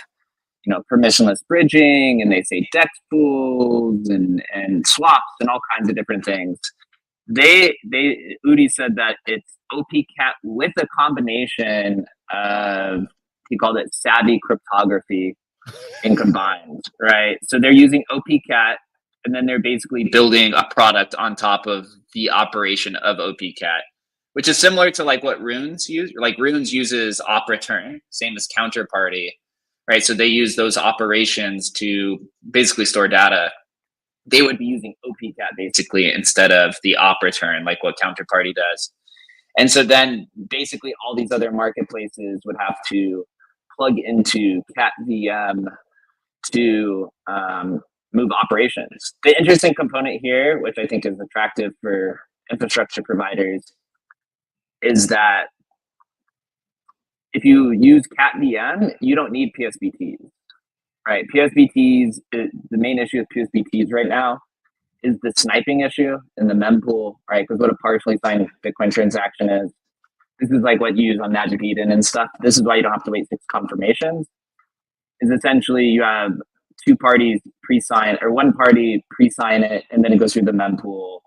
permissionless bridging, and they say DEX pools and swaps and all kinds of different things. Udi said that it's OPCat with a combination of, he called it savvy cryptography and combined, right? So they're using OPCat, and then they're basically building a product on top of the operation of OPCat, which is similar to what Runes use. Runes uses op return, same as Counterparty. Right, so they use those operations to basically store data. They would be using OPCat basically instead of the op return, like what Counterparty does. And so then basically all these other marketplaces would have to plug into CatVM to move operations. The interesting component here, which I think is attractive for infrastructure providers, is that if you use CatVM, you don't need PSBTs, right? PSBTs, the main issue with PSBTs right now is the sniping issue in the mempool, right? Because what a partially signed Bitcoin transaction is. this is like what you use on Magic Eden and stuff. This is why you don't have to wait 6 confirmations. Is essentially you have 2 parties pre-sign, or 1 party pre-sign it, and then it goes through the mempool,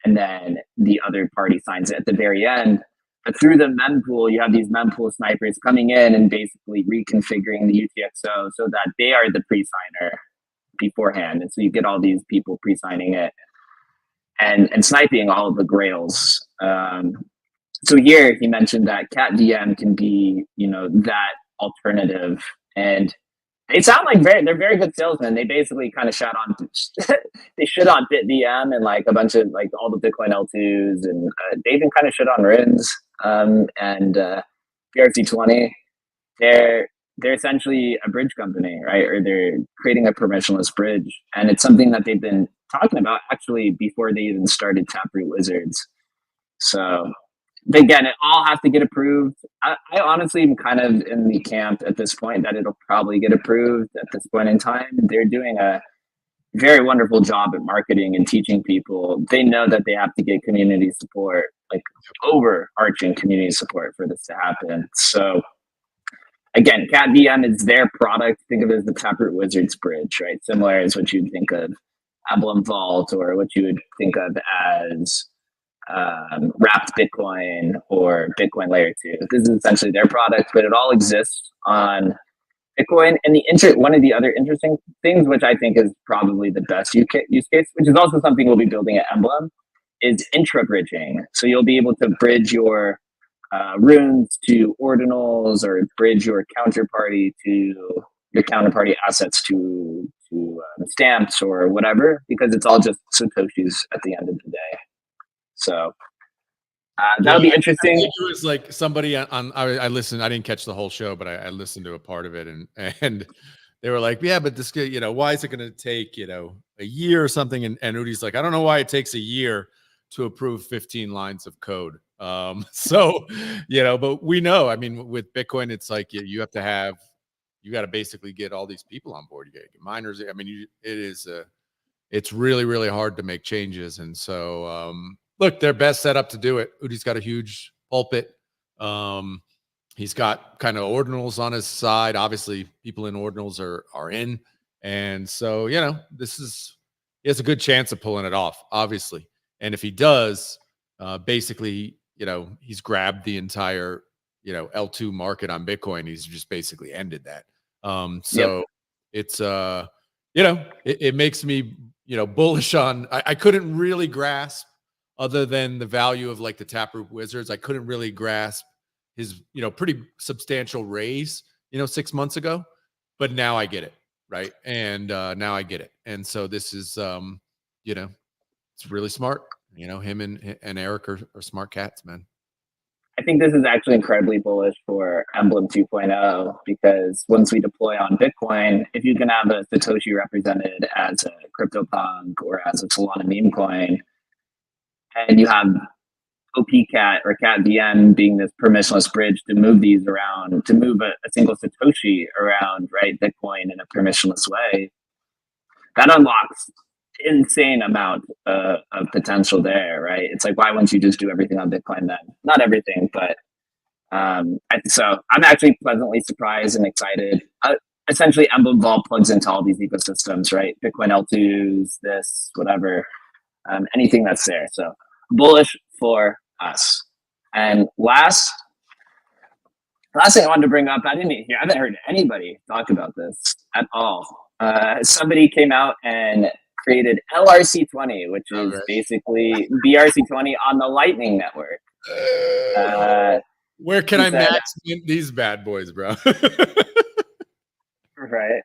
and then the other party signs it at the very end. But through the mempool, you have these mempool snipers coming in and basically reconfiguring the UTXO so that they are the pre-signer beforehand. And so you get all these people pre-signing it and sniping all of the grails. So here he mentioned that Cat VM can be, that alternative. And they sound like they're very good salesmen. They basically kind of shit on BitVM and like a bunch of like all the Bitcoin L2s, and they even kind of shit on Runes and BRC20. They're essentially a bridge company, right? Or they're creating a permissionless bridge, and it's something that they've been talking about actually before they even started Taproot Wizards. So again, it all has to get approved. I honestly am kind of in the camp at this point that it'll probably get approved at this point in time. They're doing a very wonderful job at marketing and teaching people. They know that they have to get community support, like overarching community support for this to happen. So again, Cat VM is their product. Think of it as the Taproot Wizards bridge, right? Similar as what you'd think of Emblem Vault, or what you would think of as Wrapped Bitcoin or Bitcoin Layer 2. This is essentially their product, but it all exists on Bitcoin. And one of the other interesting things, which I think is probably the best use case, which is also something we'll be building at Emblem, is intra-bridging. So you'll be able to bridge your runes to ordinals, or bridge your counterparty assets to stamps or whatever, because it's all just Satoshis at the end of the day. So that would be interesting. I think it was like somebody I listened. I didn't catch the whole show, but I listened to a part of it, and they were like, "Yeah, but this, why is it going to take a year or something?" And Udi's like, "I don't know why it takes a year to approve 15 lines of code." So but we know. I mean, with Bitcoin, it's like you got to basically get all these people on board. You got to get miners. I mean, it's really, really hard to make changes, and so. Look, they're best set up to do it. Udi's got a huge pulpit. He's got kind of ordinals on his side. Obviously, people in ordinals are in. And so, he has a good chance of pulling it off, obviously. And if he does, basically, he's grabbed the entire, L2 market on Bitcoin. He's just basically ended that. It's, it makes me, bullish on, I couldn't really grasp, other than the value of like the Taproot Wizards, I couldn't really grasp his, pretty substantial raise, 6 months ago, but now I get it. Right. And now I get it. And so this is, it's really smart. Him and Eric are smart cats, man. I think this is actually incredibly bullish for Emblem 2.0, because once we deploy on Bitcoin, if you can have a Satoshi represented as a CryptoPunk or as a Solana meme coin, and you have OPCat or Cat VM being this permissionless bridge to move these around, to move a single Satoshi around, right, Bitcoin in a permissionless way, that unlocks insane amount of potential there, right? It's like, why wouldn't you just do everything on Bitcoin then? Not everything, but so I'm actually pleasantly surprised and excited. Essentially, Emblem Vault plugs into all these ecosystems, right? Bitcoin L2s, this, whatever. Anything that's there. So bullish for us. And last thing I wanted to bring up, I haven't heard anybody talk about this at all. Somebody came out and created LRC20, which is basically BRC20 on the Lightning Network. Where can I max these bad boys, bro? Right.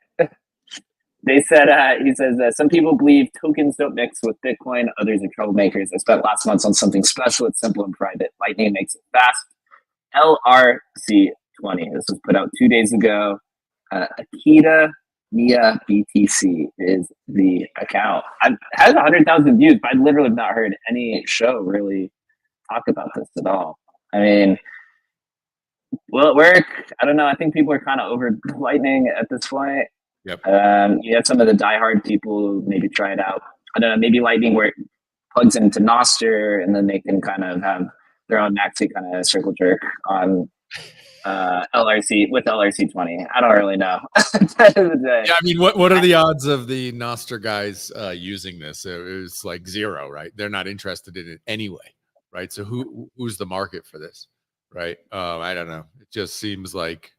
They said, he says, some people believe tokens don't mix with Bitcoin. Others are troublemakers. I spent last month on something special. It's simple and private. Lightning makes it fast. LRC20. This was put out 2 days ago. Akita Nia BTC is the account. I've had 100,000 views, but I literally have not heard any show really talk about this at all. I mean, will it work? I don't know. I think people are kind of over Lightning at this point. Yep. You have some of the diehard people maybe try it out. I don't know, maybe Lightning where it plugs into Nostr, and then they can kind of have their own maxi kind of circle jerk on LRC with LRC20. I don't really know. At the end of the day. Yeah, I mean, what are the odds of the Nostr guys using this? It's like 0, right? They're not interested in it anyway, right? So who's the market for this, right? I don't know. It just seems like,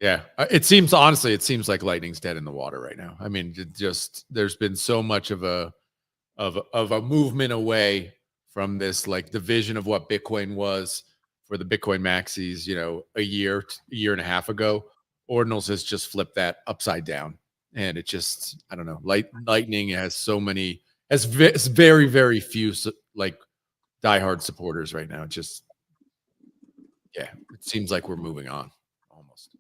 yeah, it seems like lightning's dead in the water right now. I mean, there's been so much of a movement away from this, like the vision of what Bitcoin was for the Bitcoin maxis, a year and a half ago. Ordinals has just flipped that upside down, and it just, I don't know. Lightning has very, very few like diehard supporters right now. It seems like we're moving on almost.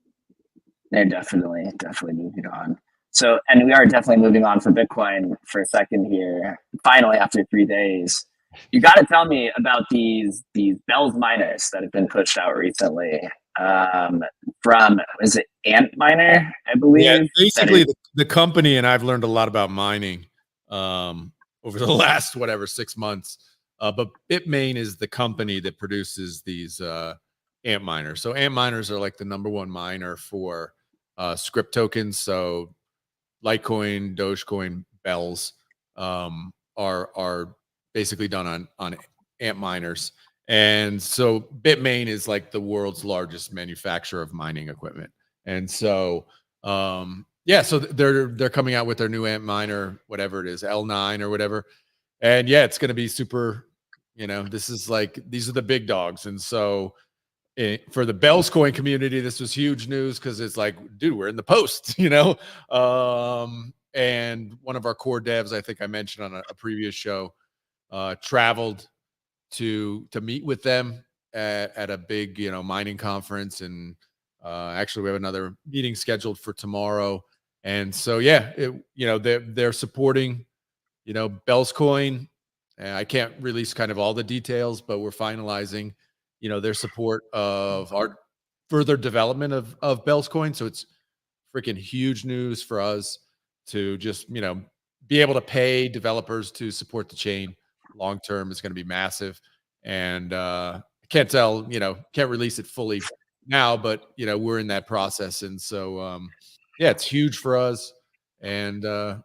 They're definitely moving on. So, and we are definitely moving on for Bitcoin for a second here. Finally, after 3 days, you got to tell me about these Bells miners that have been pushed out recently. From, is it Ant Miner, I believe? Yeah, basically the company, and I've learned a lot about mining over the last 6 months. But Bitmain is the company that produces these Ant miners. So Ant miners are like the #1 miner for script tokens. So Litecoin, Dogecoin, Bells are basically done on Ant miners. And so Bitmain is like the world's largest manufacturer of mining equipment. And so so they're coming out with their new Ant miner, whatever it is, L9 or whatever. And yeah, it's going to be super, these are the big dogs. And so for the Bells coin community, this was huge news because it's like, dude, we're in the post, and one of our core devs, I think I mentioned on a previous show, traveled to meet with them at a big mining conference, and actually we have another meeting scheduled for tomorrow. And so they're supporting Bells coin. I can't release kind of all the details, but we're finalizing their support of our further development of Bells coin. So it's freaking huge news for us to just be able to pay developers to support the chain long term. Is going to be massive. And I can't release it fully now, but we're in that process. And so it's huge for us. And I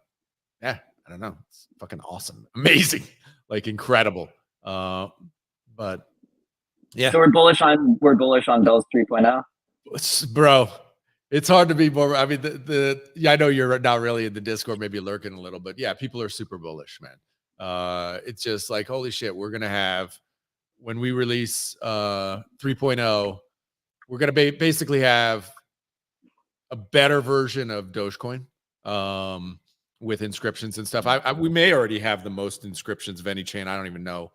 don't know, it's fucking awesome, amazing, like incredible. But yeah, so we're bullish on Bells 3.0. Bro, it's hard to be more. I mean, I know you're not really in the Discord, maybe lurking a little, but yeah, people are super bullish, man. It's just like, holy shit, we're gonna have, when we release 3.0, we're gonna basically have a better version of Dogecoin with inscriptions and stuff. We may already have the most inscriptions of any chain. I don't even know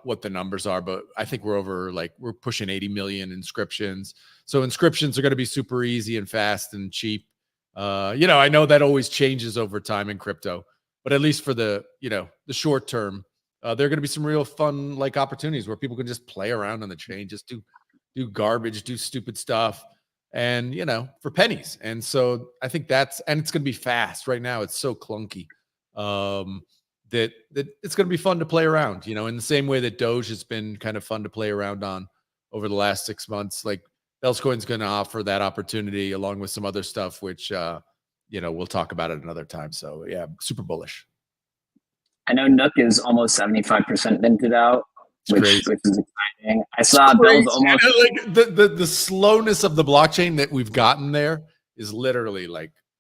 what the numbers are, but I think we're pushing 80 million inscriptions. So inscriptions are going to be super easy and fast and cheap. I know that always changes over time in crypto, but at least for the short term, there are going to be some real fun opportunities where people can just play around on the chain, just do garbage, do stupid stuff, and for pennies. And so I think and it's going to be fast. Right now it's so clunky that it's going to be fun to play around, in the same way that Doge has been kind of fun to play around on over the last 6 months. Like Bells coin's going to offer that opportunity along with some other stuff, which we'll talk about it another time. So yeah, super bullish. I know Nook is almost 75% minted out, which is exciting. I saw Bells almost the slowness of the blockchain that we've gotten there is literally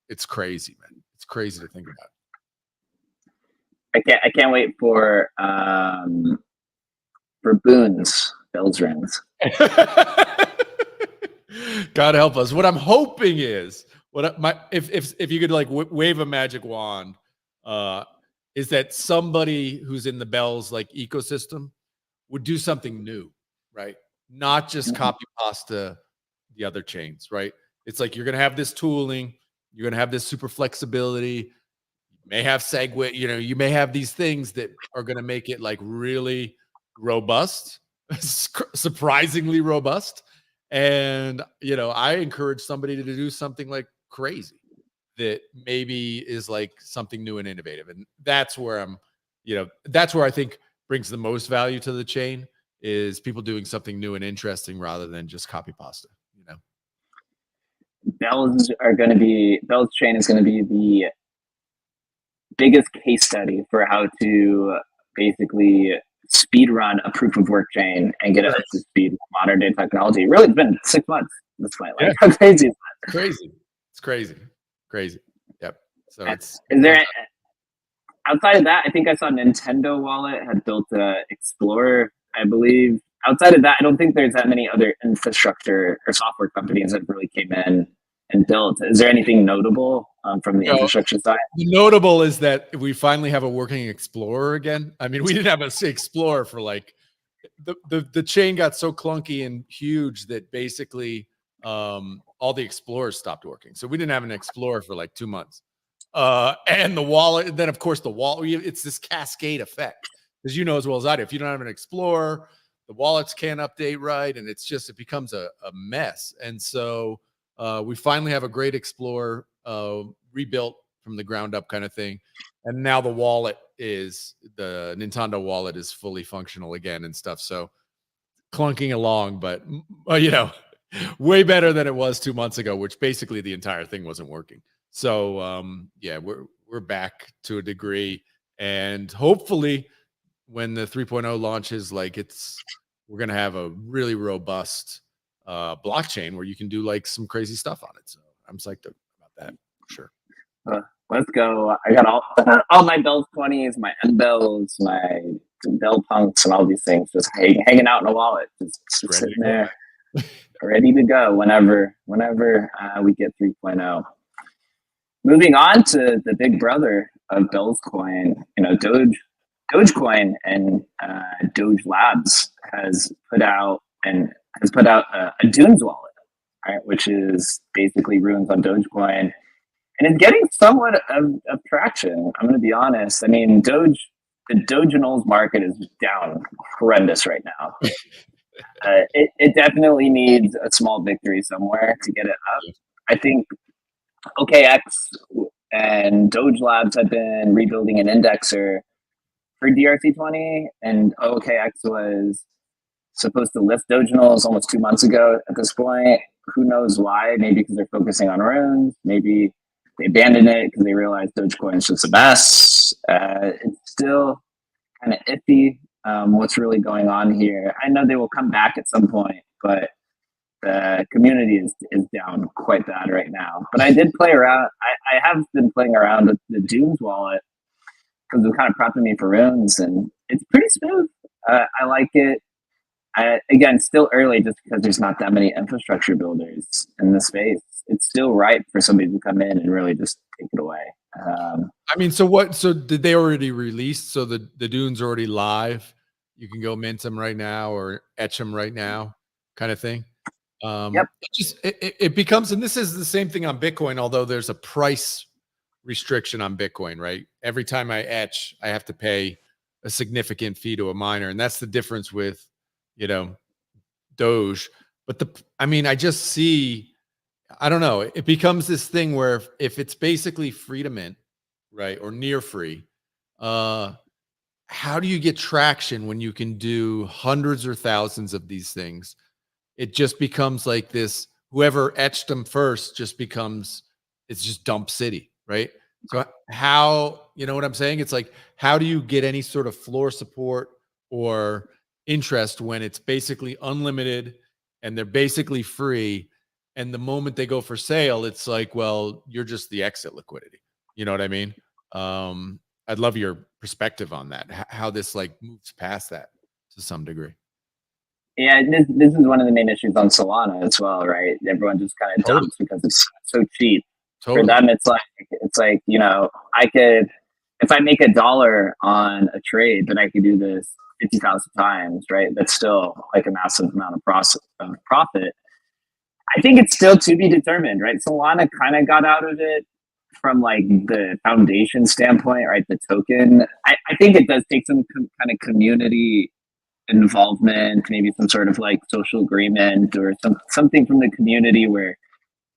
it's crazy, man. It's crazy to think about. I can't wait for Boons Bells rings. God help us. What I'm hoping is if you could wave a magic wand, is that somebody who's in the Bells ecosystem would do something new, right? Not just copy pasta the other chains, right? It's like you're gonna have this tooling, you're gonna have this super flexibility. You may have SegWit, you may have these things that are gonna make it really robust, surprisingly robust. And I encourage somebody to do something crazy that maybe is something new and innovative. And that's where that's where I think brings the most value to the chain, is people doing something new and interesting rather than just copy pasta, you know. Bells chain is going to be the biggest case study for how to basically speed run a proof of work chain and get it up to speed with modern day technology. Really, it's been 6 months at this point. Like, how crazy is that? Crazy. It's crazy. Yep. So is there outside of that? I think I saw Nintendo Wallet had built Explorer, I believe. Outside of that, I don't think there's that many other infrastructure or software companies that really came in and built. Is there anything notable from the infrastructure side? The notable is that we finally have a working Explorer again. I mean, we didn't have a Explorer for like the chain got so clunky and huge that basically all the Explorers stopped working. So we didn't have an Explorer for like 2 months. And the wallet, and then of course the wallet, it's this cascade effect, as you know as well as I do. If you don't have an Explorer, the wallets can't update right, and it becomes a mess. And so we finally have a great Explorer rebuilt from the ground up kind of thing. And now the Nintendo wallet is fully functional again and stuff. So clunking along, but you know, way better than it was 2 months ago, which basically the entire thing wasn't working. So yeah, we're back to a degree, and hopefully when the 3.0 launches, like we're gonna have a really robust blockchain where you can do like some crazy stuff on it. So I'm psyched about that for sure. Let's go. I got all my Bells 20s, my Embells, my Bell Punks, and all these things just hanging out in a wallet, just sitting there, ready to go whenever we get 3.0. Moving on to the big brother of Bells Coin, you know, Dogecoin and Doge Labs has put out a Dunes wallet, right, which is basically runes on Dogecoin. And it's getting somewhat of traction. I'm going to be honest. I mean, the Dogecoin market is down horrendous right now. It definitely needs a small victory somewhere to get it up. I think OKX and Doge Labs have been rebuilding an indexer for DRC20, and OKX was supposed to lift Dogecoins almost 2 months ago at this point. Who knows why? Maybe because they're focusing on runes. Maybe they abandoned it because they realized Dogecoin is just a mess. It's still kind of iffy what's really going on here. I know they will come back at some point, but the community is down quite bad right now. But I did play around. I have been playing around with the Dunes wallet because it's kind of prepping me for runes, and it's pretty smooth. I like it. Again, still early just because there's not that many infrastructure builders in the space. It's still ripe for somebody to come in and really just take it away. I mean, so did they already release? So the Dunes are already live. You can go mint them right now or etch them right now, kind of thing. Yep. It becomes, and this is the same thing on Bitcoin, although there's a price restriction on Bitcoin, right? Every time I etch, I have to pay a significant fee to a miner, and that's the difference with, you know, Doge. But I just see, I don't know, it becomes this thing where if it's basically free to mint, right, or near free, how do you get traction when you can do hundreds or thousands of these things? It just becomes like this, whoever etched them first it's just dump city, right? So how, you know what I'm saying? It's like, how do you get any sort of floor support or interest when it's basically unlimited and they're basically free, and the moment they go for sale, it's like, well, you're just the exit liquidity. You know what I mean? I'd love your perspective on that, how this like moves past that to some degree. Yeah, this is one of the main issues on Solana as well, right? Everyone just kind of dumps because it's so cheap. Totally. For them, it's like, you know, if I make $1 on a trade, then I could do this 50,000 times, right? That's still like a massive amount of profit. I think it's still to be determined, right? Solana kind of got out of it from like the foundation standpoint, right? The token. I think it does take some kind of community involvement, maybe some sort of like social agreement or something from the community where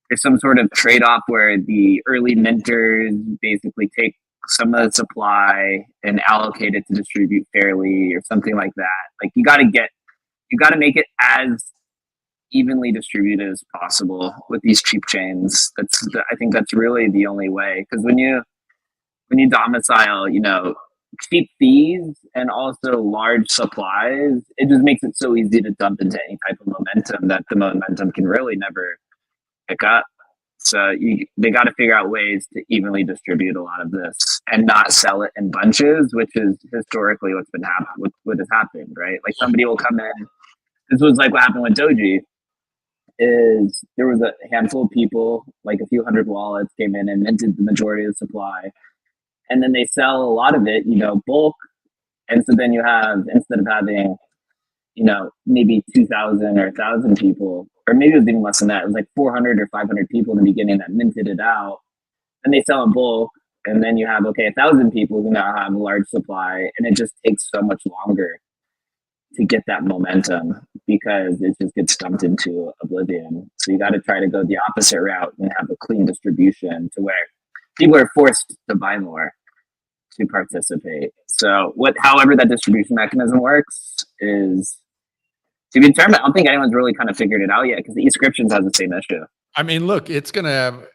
there's some sort of trade-off where the early minters basically take some of the supply and allocate it to distribute fairly or something like that. Like you got to get you got to make it as evenly distributed as possible with these cheap chains. I think that's really the only way, because when you domicile, cheap fees and also large supplies, it just makes it so easy to dump into any type of momentum that the momentum can really never pick up. So they got to figure out ways to evenly distribute a lot of this and not sell it in bunches, which is historically what has happened, right? Like somebody will come in. This was like what happened with Doji. Is there was a handful of people, like a few hundred wallets, came in and minted the majority of the supply, and then they sell a lot of it, bulk, and so then you have, instead of having, maybe 2,000 or 1,000 people, or maybe it was even less than that. It was like 400 or 500 people in the beginning that minted it out, and they sell in bulk, and then you have 1,000 people who now have a large supply, and it just takes so much longer to get that momentum because it just gets dumped into oblivion. So you got to try to go the opposite route and have a clean distribution to where people are forced to buy more to participate. So however that distribution mechanism works is to be determined. I don't think anyone's really kind of figured it out yet, because the Inscriptions has the same issue. I mean, look, it's going to have,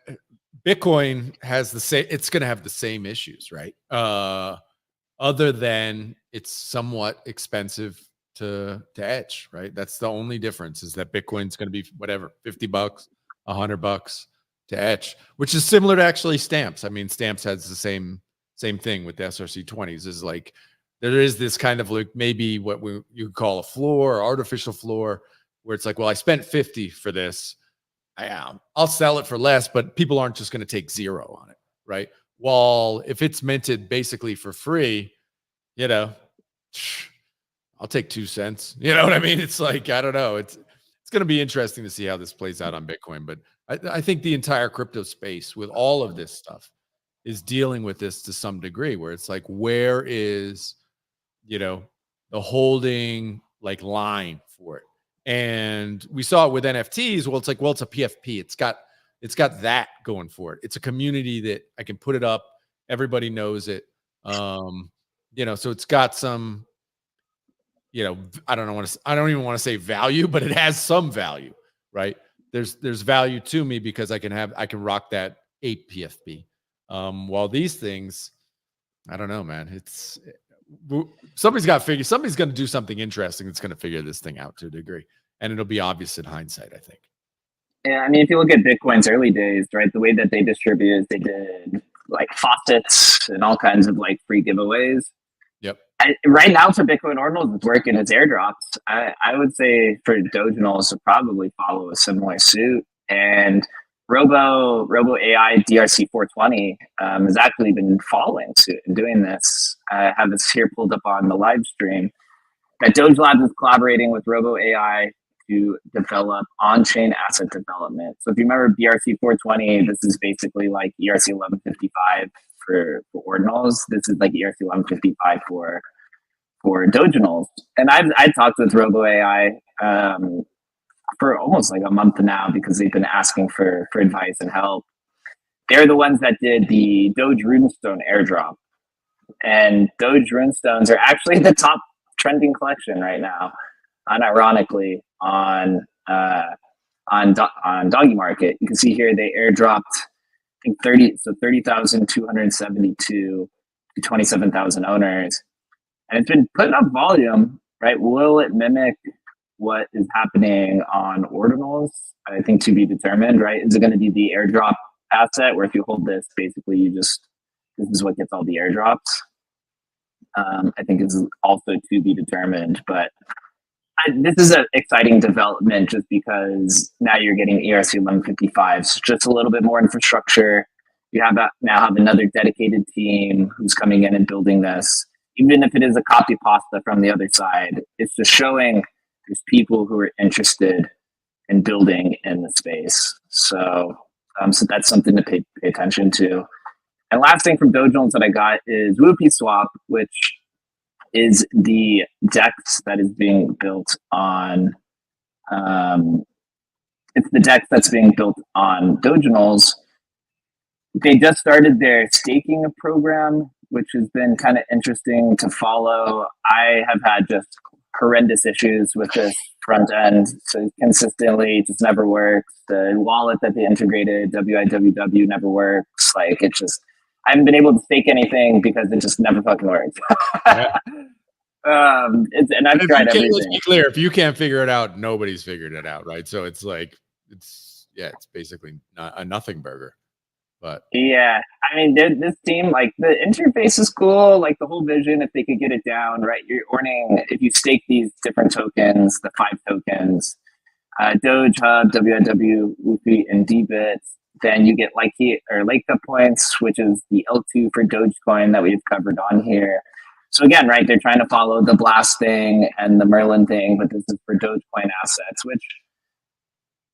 Bitcoin has it's going to have the same issues, right? Other than it's somewhat expensive to etch, right? That's the only difference, is that Bitcoin's going to be whatever, $50, $100 to etch, which is similar to actually stamps. I mean, stamps has the same thing with the SRC20s, is like there is this kind of like maybe what you call a floor or artificial floor, where it's like, well, I spent 50 for this. I'll sell it for less, but people aren't just going to take zero on it, right? While if it's minted basically for free, I'll take 2 cents. You know what I mean? It's like, I don't know. It's going to be interesting to see how this plays out on Bitcoin. But I think the entire crypto space with all of this stuff is dealing with this to some degree, where it's like, where is, the holding like line for it? And we saw it with NFTs. Well, it's like, it's a PFP. It's got that going for it. It's a community that I can put it up. Everybody knows it. So it's got some, I don't even want to say value, but it has some value, right? There's value to me because I can rock that 8 PFP. While these things, I don't know, man. Somebody's going to do something interesting that's going to figure this thing out to a degree, and it'll be obvious in hindsight, I think. Yeah, I mean, if you look at Bitcoin's early days, right, the way that they distributed, they did like faucets and all kinds of like free giveaways. Yep. Right now for Bitcoin Ordinals, it's working as airdrops. I would say for Doginals to probably follow a similar suit. And Robo AI DRC 420 has actually been following suit and doing this. I have this here pulled up on the live stream. That Doge Labs is collaborating with Robo AI to develop on-chain asset development. So if you remember BRC 420, this is basically like ERC 1155 for Ordinals. This is like ERC 1155 for Doginals. And I talked with Robo AI for almost like a month now, because they've been asking for advice and help. They're the ones that did the Doge Runestone airdrop. And Doge Runestones are actually the top trending collection right now, unironically, on Doggy Market. You can see here they airdropped, I think 30,272 to 27,000 owners. And it's been putting up volume, right? Will it mimic what is happening on Ordinals? I think to be determined, right? Is it going to be the airdrop asset where if you hold this, basically this is what gets all the airdrops? I think is also to be determined, but this is an exciting development just because now you're getting ERC 1155, so just a little bit more infrastructure. You now have another dedicated team who's coming in and building this. Even if it is a copy pasta from the other side, it's just showing there's people who are interested in building in the space. So that's something to pay attention to. And last thing from Doginals that I got is Whoopie Swap, which is the DEX that is being built on. It's the DEX that's being built on Doginals. They just started their staking program, which has been kind of interesting to follow. I have had just horrendous issues with this front end. So consistently, it just never works. The wallet that they integrated, WIWW, never works. Like it just, I haven't been able to stake anything because it just never fucking works. Yeah. And I've tried everything. Let's be clear, if you can't figure it out, nobody's figured it out, right? So it's like, it's basically not a nothing burger. But yeah, I mean, this team, like the interface is cool, like the whole vision, if they could get it down, right? You're earning, if you stake these different tokens, the 5 tokens, Doge, Hub, WIW, Woofy, and DBIT, then you get Leica points, which is the L2 for Dogecoin that we've covered on here. So again, right, they're trying to follow the Blast thing and the Merlin thing, but this is for Dogecoin assets, which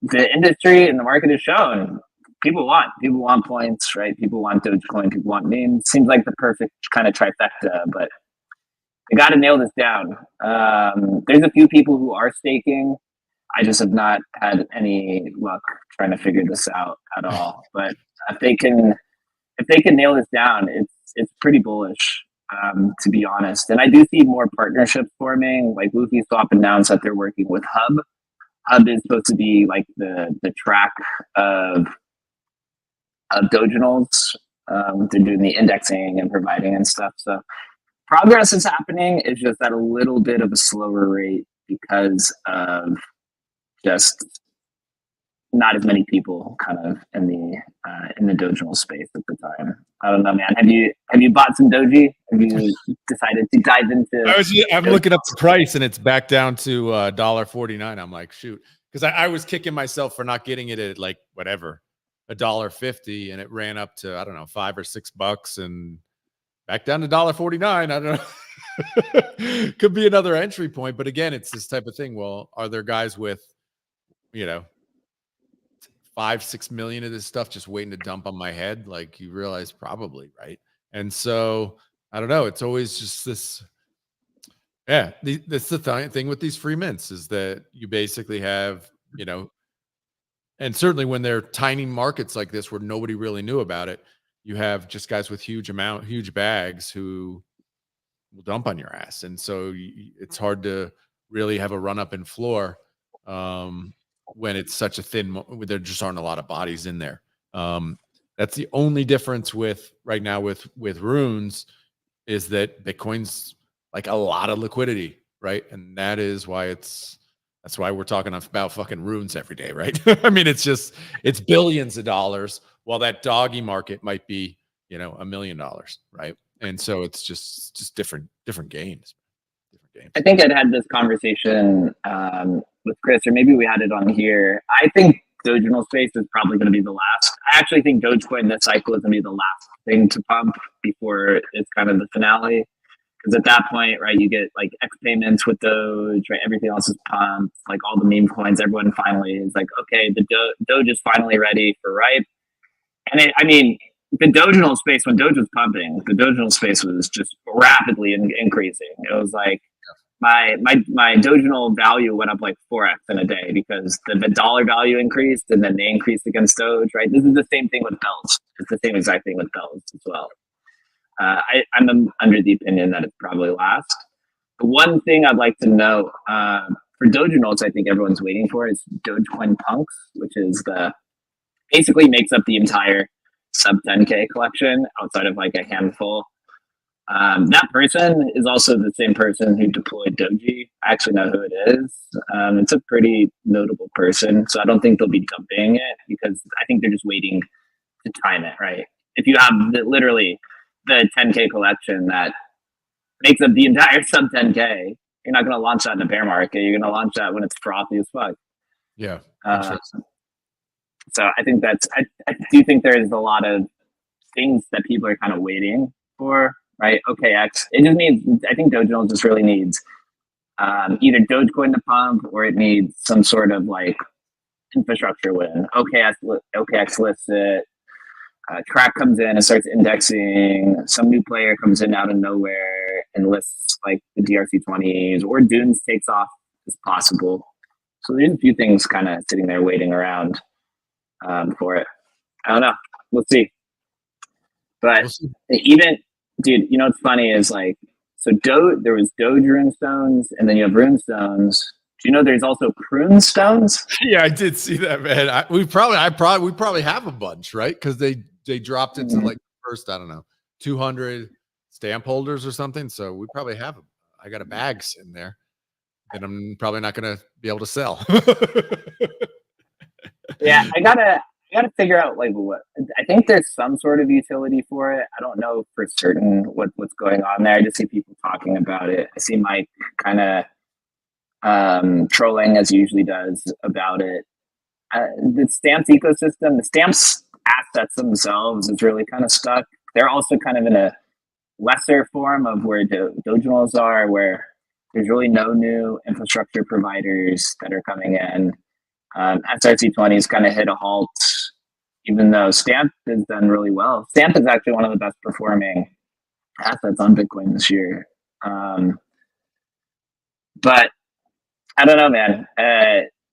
the industry and the market has shown people want points, right? People want Dogecoin, people want memes. Seems like the perfect kind of trifecta, but they got to nail this down. There's a few people who are staking. I just have not had any luck trying to figure this out at all. But if they can nail this down, it's pretty bullish, to be honest. And I do see more partnerships forming. Like Woofy Swap announced that they're working with Hub. Hub is supposed to be like the track of Doginals. They're doing the indexing and providing and stuff. So progress is happening. It's just at a little bit of a slower rate because of just not as many people kind of in the Doginal space at the time. I don't know, man. Have you bought some Doji? Have you decided to dive into? I'm looking up the price and it's back down to $1.49. I'm like, shoot, because I was kicking myself for not getting it at like whatever $1.50, and it ran up to I don't know $5 or $6 and back down to $1.49. I don't know. Could be another entry point, but again, it's this type of thing. Well, are there guys with 5-6 million of this stuff just waiting to dump on my head? Like you realize probably, right? And so I don't know. It's always just this. Yeah, that's the thing with these free mints is that you basically have, and certainly when they're tiny markets like this where nobody really knew about it, you have just guys with huge bags who will dump on your ass. And so it's hard to really have a run up in floor when it's such a thin, there just aren't a lot of bodies in there. That's the only difference right now with runes is that Bitcoin's like a lot of liquidity, right? And that's why we're talking about fucking runes every day, right? I mean, it's billions of dollars, while that doggy market might be, $1 million, right? And so it's just different games. I think I'd had this conversation with Chris, or maybe we had it on here. I think Doginal space is probably going to be the last. I actually think Dogecoin this cycle is going to be the last thing to pump before it's kind of the finale. Because at that point, right, you get like X payments with Doge, right? Everything else is pumped, like all the meme coins. Everyone finally is like, okay, the Doge is finally ready for Ripe. And the Doginal space, when Doge was pumping, the Doginal space was just rapidly increasing. It was like my Doginal value went up like 4x in a day because the dollar value increased and then they increased against Doge, right? This is the same thing with Bells. It's the same exact thing with Bells as well. I'm under the opinion that it's probably last. The one thing I'd like to know for Doginals, I think everyone's waiting for is Dogecoin Punks, which is basically makes up the entire sub 10K collection outside of like a handful. That person is also the same person who deployed Doji. I actually know who it is. It's a pretty notable person, so I don't think they'll be dumping it because I think they're just waiting to time it, right? If you have literally the 10K collection that makes up the entire sub 10K, you're not going to launch that in a bear market. You're going to launch that when it's frothy as fuck. Yeah. So I think I do think there's a lot of things that people are kind of waiting for, right? OKX, it just needs, I think Doginal just really needs either Dogecoin to pump or it needs some sort of like infrastructure win. OKX lists it. Track comes in and starts indexing. Some new player comes in out of nowhere and lists like the DRC20s, or Dunes takes off as possible. So there's a few things kind of sitting there waiting around for it. I don't know. We'll see. But even, dude, what's funny is like So there was Doge rune stones, and then you have rune stones. Do you know there's also prune stones? Yeah, I did see that, man. We probably have a bunch, right? Because they dropped it to like first, I don't know, 200 stamp holders or something. So we probably have them. I got a bag sitting there that I'm probably not going to be able to sell. Yeah, I gotta figure out like what. I think there's some sort of utility for it. I don't know for certain what's going on there. I just see people talking about it. I see Mike kind of trolling as he usually does about it. The stamps ecosystem, the stamps assets themselves is really kind of stuck. They're also kind of in a lesser form of where Doginals are, where there's really no new infrastructure providers that are coming in. SRC20 has kind of hit a halt, even though Stamp has done really well. Stamp is actually one of the best performing assets on Bitcoin this year. But I don't know, man.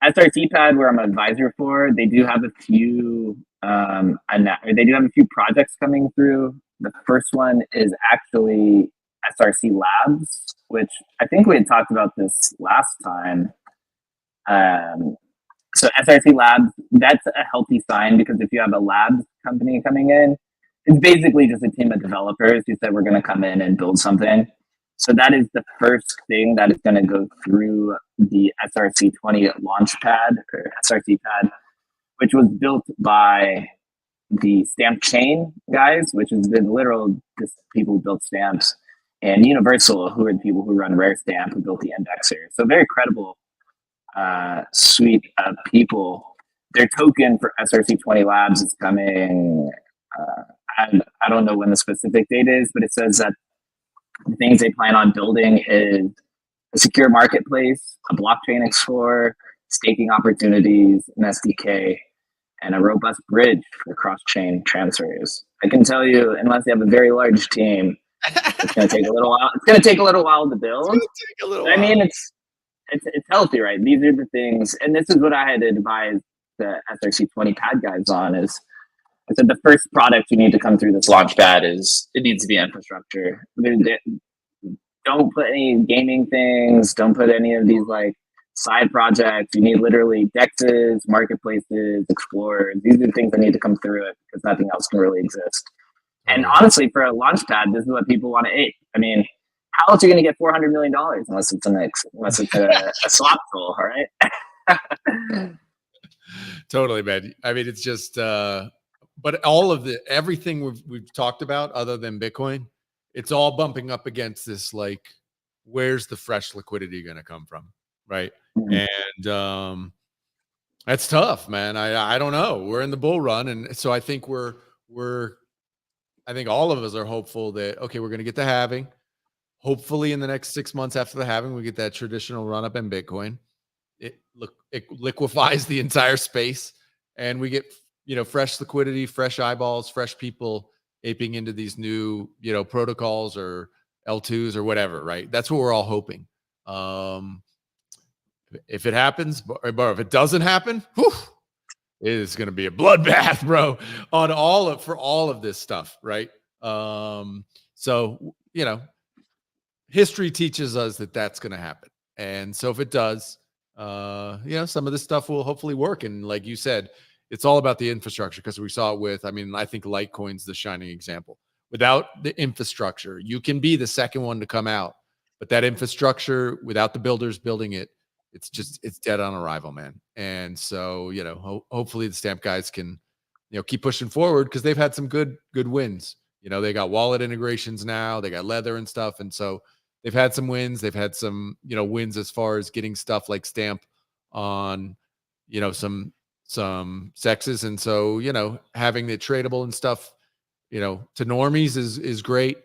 SRC Pad, where I'm an advisor for, they do have a few projects coming through. The first one is actually SRC Labs, which I think we had talked about this last time. So SRC Labs, that's a healthy sign, because if you have a labs company coming in, it's basically just a team of developers who said we're going to come in and build something. So that is the first thing that is going to go through the SRC20 Launchpad or SRC Pad, which was built by the Stamp Chain guys, which is the literal just people who built stamps, and Universal, who are the people who run Rare Stamp, who built the indexer. So very credible suite of people. Their token for SRC20 Labs is coming. I don't know when the specific date is, but it says that the things they plan on building is a secure marketplace, a blockchain explorer, staking opportunities, an SDK, and a robust bridge for cross-chain transfers. I can tell you, unless they have a very large team, it's going to take a little while. It's going to take a little while to build. I mean, it's healthy, right? These are the things, and this is what I had advised the SRC20 pad guys on. Is I said the first product you need to come through this launch pad is it needs to be infrastructure. Don't put any gaming things. Don't put any of these like side projects. You need literally dexes, marketplaces, explorers. These are the things that need to come through it, because nothing else can really exist. And honestly, for a launch pad, this is what people want to eat. I mean, how else are you going to get $400 million unless it's a swap tool, all right? Totally, man. I mean, it's just, but all of everything we've talked about, other than Bitcoin, it's all bumping up against this, like, where's the fresh liquidity going to come from, right? Mm-hmm. And that's tough, man. I don't know. We're in the bull run, and so I think I think all of us are hopeful that, okay, we're going to get the halving. Hopefully in the next 6 months after the halving, we get that traditional run up in Bitcoin. It liquefies the entire space, and we get, fresh liquidity, fresh eyeballs, fresh people aping into these new, protocols or L2s or whatever, right? That's what we're all hoping. If it happens, but if it doesn't happen, whew, it is going to be a bloodbath, bro, for all of this stuff, right? So, history teaches us that that's going to happen. And so if it does, some of this stuff will hopefully work. And like you said, it's all about the infrastructure, because we saw it with, I think Litecoin's the shining example. Without the infrastructure, you can be the second one to come out, but that infrastructure, without the builders building it, it's dead on arrival, man. And so, hopefully the Stamp guys can, keep pushing forward, because they've had some good wins. They got wallet integrations now, they got leather and stuff. And so they've had some wins. They've had some, wins as far as getting stuff like Stamp on, some sexes. And so, having it tradable and stuff, to normies is great,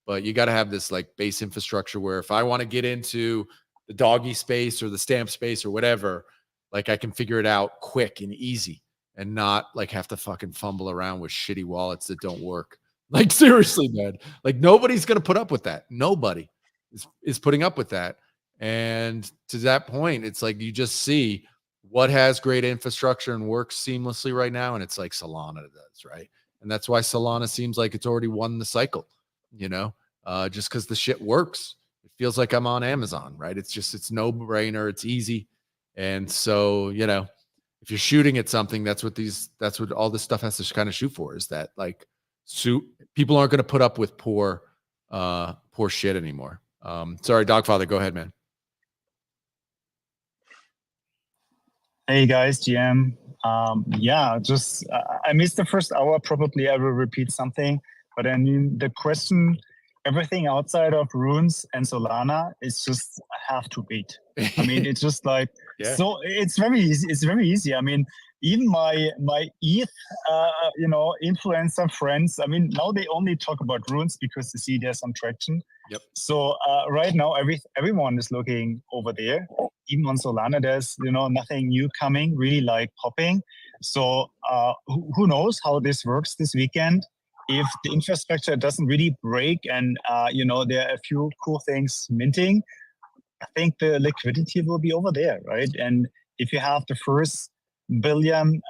but you got to have this like base infrastructure where if I want to get into the doggy space or the Stamp space or whatever, like I can figure it out quick and easy, and not like have to fucking fumble around with shitty wallets that don't work. Like, seriously, man, like nobody's going to put up with that. Nobody is putting up with that. And to that point, it's like, you just see what has great infrastructure and works seamlessly right now. And it's like Solana does, right? And that's why Solana seems like it's already won the cycle, just because the shit works. It feels like I'm on Amazon, right? It's no brainer. It's easy. And so, you know, if you're shooting at something, that's what all this stuff has to kind of shoot for, is that like people aren't going to put up with poor shit anymore. Sorry, Dogfather, go ahead, man. Hey guys, GM. Yeah, just I missed the first hour. Probably I will repeat something, but I mean the question, everything outside of Runes and Solana is just have to wait. I mean, it's just like so. It's very easy. It's very easy. I mean, even my ETH, you know, influencer friends. I mean, now they only talk about Runes because they see there's some traction. Yep. So right now, everyone is looking over there. Even on Solana, there's, you know, nothing new coming, really like popping. So who knows how this works this weekend? If the infrastructure doesn't really break and, you know, there are a few cool things minting, I think the liquidity will be over there, right? And if you have the first $1 billion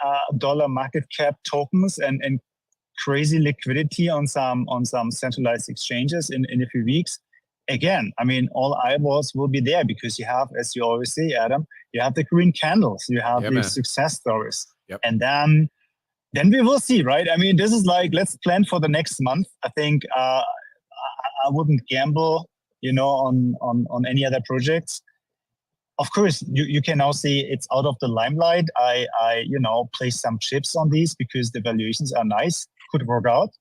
market cap tokens and crazy liquidity on some centralized exchanges in a few weeks, again, I mean, all eyeballs will be there because you have, as you always say, Adam, you have the green candles, you have these success stories. Yep. And then we will see, right? I mean, this is like, let's plan for the next month. I think I wouldn't gamble, you know, on any other projects. Of course, you can now see it's out of the limelight. I you know, place some chips on these because the valuations are nice, could work out.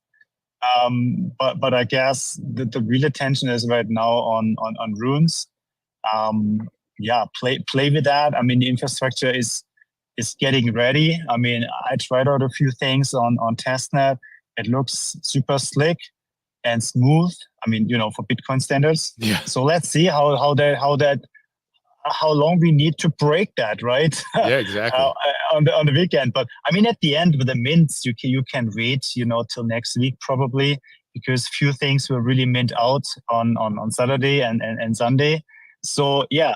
But I guess the real attention is right now on Runes. Yeah, play with that. I mean, the infrastructure is getting ready. I mean, I tried out a few things on testnet. It looks super slick and smooth. I mean, you know, for Bitcoin standards. Yeah. So let's see how long we need to break that, right? Yeah, exactly. On the weekend. But I mean, at the end with the mints, you can wait, you know, till next week probably, because few things will really mint out on Saturday and Sunday. So yeah,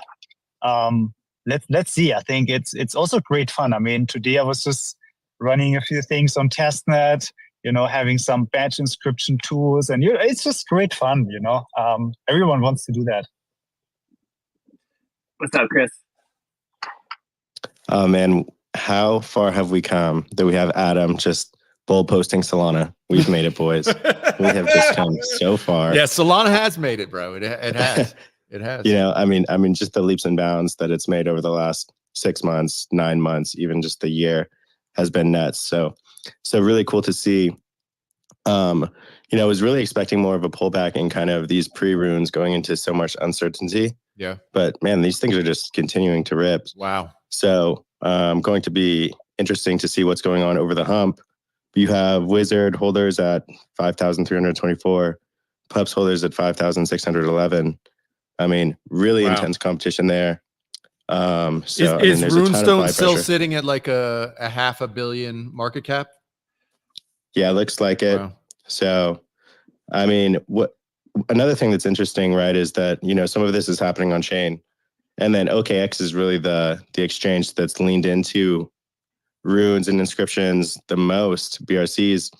let's see. I think it's also great fun. I mean, today I was just running a few things on testnet, you know, having some batch inscription tools, and it's just great fun, you know. Everyone wants to do that. What's up, Chris? Oh man, how far have we come that we have Adam just bull posting Solana? We've made it, boys. We have just come so far. Yeah, Solana has made it, bro. It has. It has. You know, I mean, just the leaps and bounds that it's made over the last 6 months, 9 months, even just the year has been nuts. So really cool to see. You know, I was really expecting more of a pullback in kind of these pre-runes going into so much uncertainty. Yeah. But man, these things are just continuing to rip. Wow. So going to be interesting to see what's going on over the hump. You have Wizard holders at 5,324, Pups holders at 5,611. I mean, really intense competition there. So is Runestone still sitting at like a $500 million market cap? Yeah, looks like it. Wow. So, I mean, another thing that's interesting, right, is that, you know, some of this is happening on chain, and then OKX is really the exchange that's leaned into runes and inscriptions the most, BRCs.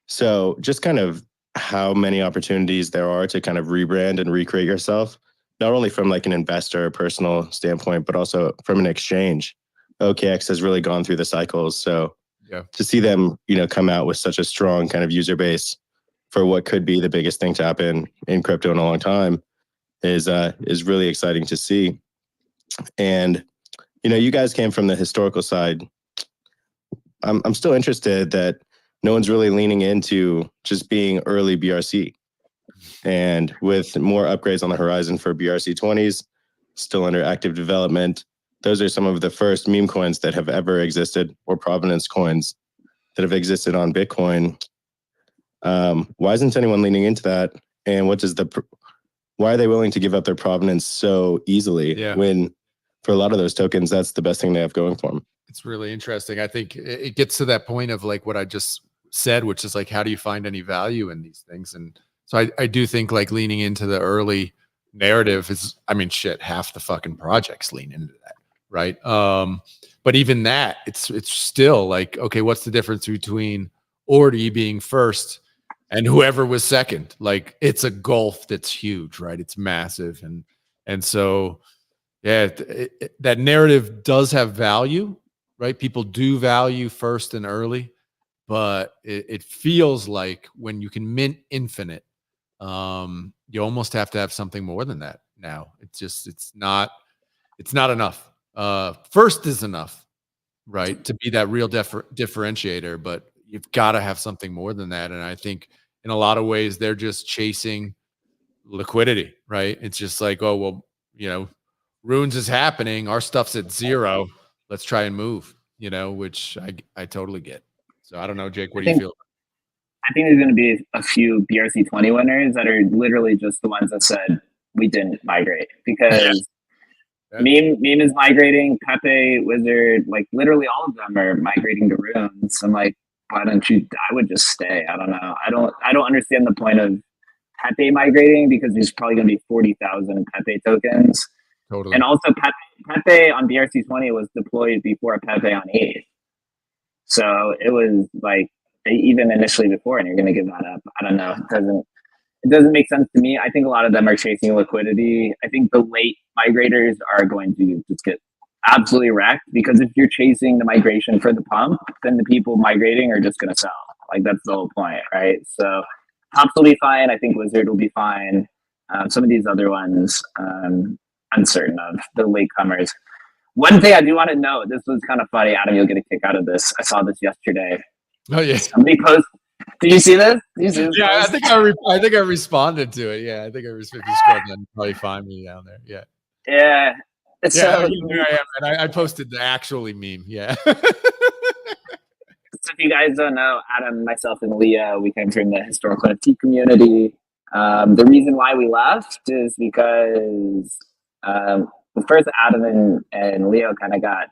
So just kind of how many opportunities there are to kind of rebrand and recreate yourself, not only from like an investor personal standpoint, but also from an exchange. OKX has really gone through the cycles. So yeah, to see them, you know, come out with such a strong kind of user base for what could be the biggest thing to happen in crypto in a long time is really exciting to see. And, you know, you guys came from the historical side. I'm still interested that no one's really leaning into just being early BRC. And with more upgrades on the horizon for BRC 20s, still under active development, those are some of the first meme coins that have ever existed, or provenance coins that have existed on Bitcoin. Why isn't anyone leaning into that? And why are they willing to give up their provenance so easily when for a lot of those tokens, that's the best thing they have going for them? It's really interesting. I think it gets to that point of like what I just said, which is like, how do you find any value in these things? And so I do think like leaning into the early narrative is, I mean, shit, half the fucking projects lean into that, right? But even that, it's still like, okay, what's the difference between Ordi being first and whoever was second. Like, it's a gulf that's huge, right? It's massive. And so, yeah, that narrative does have value, right? People do value first and early, but it feels like when you can mint infinite, you almost have to have something more than that now. It's not enough. First is enough, right, to be that real differentiator, but you've got to have something more than that. And I think in a lot of ways they're just chasing liquidity, right? It's just like, oh, well, Runes is happening, our stuff's at 0, let's try and move, which I totally get. So I don't know, Jake, what do you feel? I think there's going to be a few BRC20 winners that are literally just the ones that said we didn't migrate, because Meme is migrating, Pepe, Wizard, like literally all of them are migrating to Runes. I'm like, why don't you? I would just stay. I don't know. I don't understand the point of Pepe migrating, because there's probably going to be 40,000 Pepe tokens. Totally. And also Pepe on BRC20 was deployed before Pepe on ETH. So it was like, even initially before, and you're going to give that up. I don't know. It doesn't make sense to me. I think a lot of them are chasing liquidity. I think the late migrators are going to just get absolutely wrecked, because if you're chasing the migration for the pump, then the people migrating are just going to sell. Like, that's the whole point, right? So Pumps will be fine. I think Wizard will be fine. Some of these other ones, uncertain of the latecomers. One thing I do want to note, this was kind of funny. Adam, you'll get a kick out of this. I saw this yesterday. Oh yeah. Somebody posted. Did you see this? Yeah, I think I responded to it. Yeah, I think if you scroll down, you probably find me down there. Yeah. Yeah. So here I am, and I posted the actually meme. Yeah. So if you guys don't know, Adam, myself, and Leo, we came from the historical NFT community. The reason why we left is because first Adam and Leo kind of got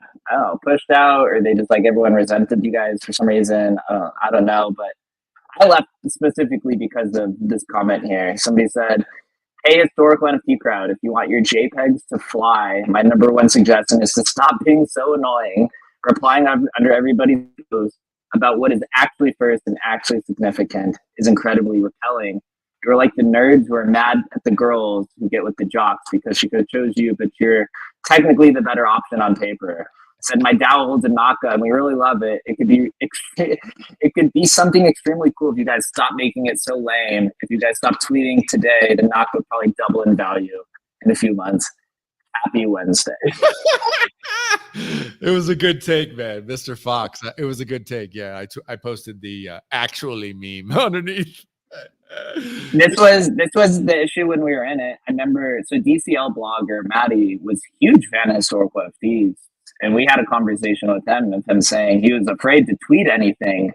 pushed out, or they just, like, everyone resented you guys for some reason. I don't know, but I left specifically because of this comment here. Somebody said, "Hey, historical NFT crowd, if you want your JPEGs to fly, my number one suggestion is to stop being so annoying, replying under everybody's post about what is actually first and actually significant is incredibly repelling. You're like the nerds who are mad at the girls who get with the jocks because she could have chose you, but you're technically the better option on paper." Said, "My DAO holds a Naka and we really love it. It could be something extremely cool if you guys stop making it so lame. If you guys stop tweeting today, the Naka would probably double in value in a few months. Happy Wednesday." It was a good take, man, Mr. Fox. It was a good take. Yeah, I posted the actually meme underneath. This was the issue when we were in it. I remember, so DCL blogger Maddie was a huge fan of historical FTs. And we had a conversation with him saying he was afraid to tweet anything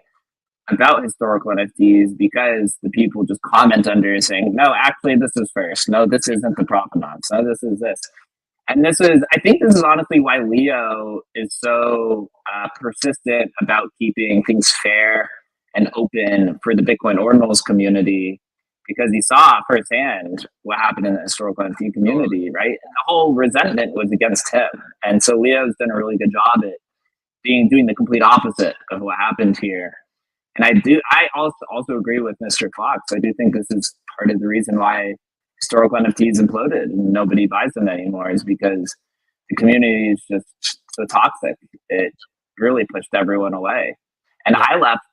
about historical NFTs because the people just comment under saying, "No, actually, this is first. No, this isn't the provenance. No, this is this." And I think this is honestly why Leo is so persistent about keeping things fair and open for the Bitcoin ordinals community, because he saw firsthand what happened in the historical NFT community, right? And the whole resentment was against him. And so Leo's done a really good job at doing the complete opposite of what happened here. And I also agree with Mr. Fox. I do think this is part of the reason why historical NFTs imploded and nobody buys them anymore, is because the community is just so toxic. It really pushed everyone away. And I left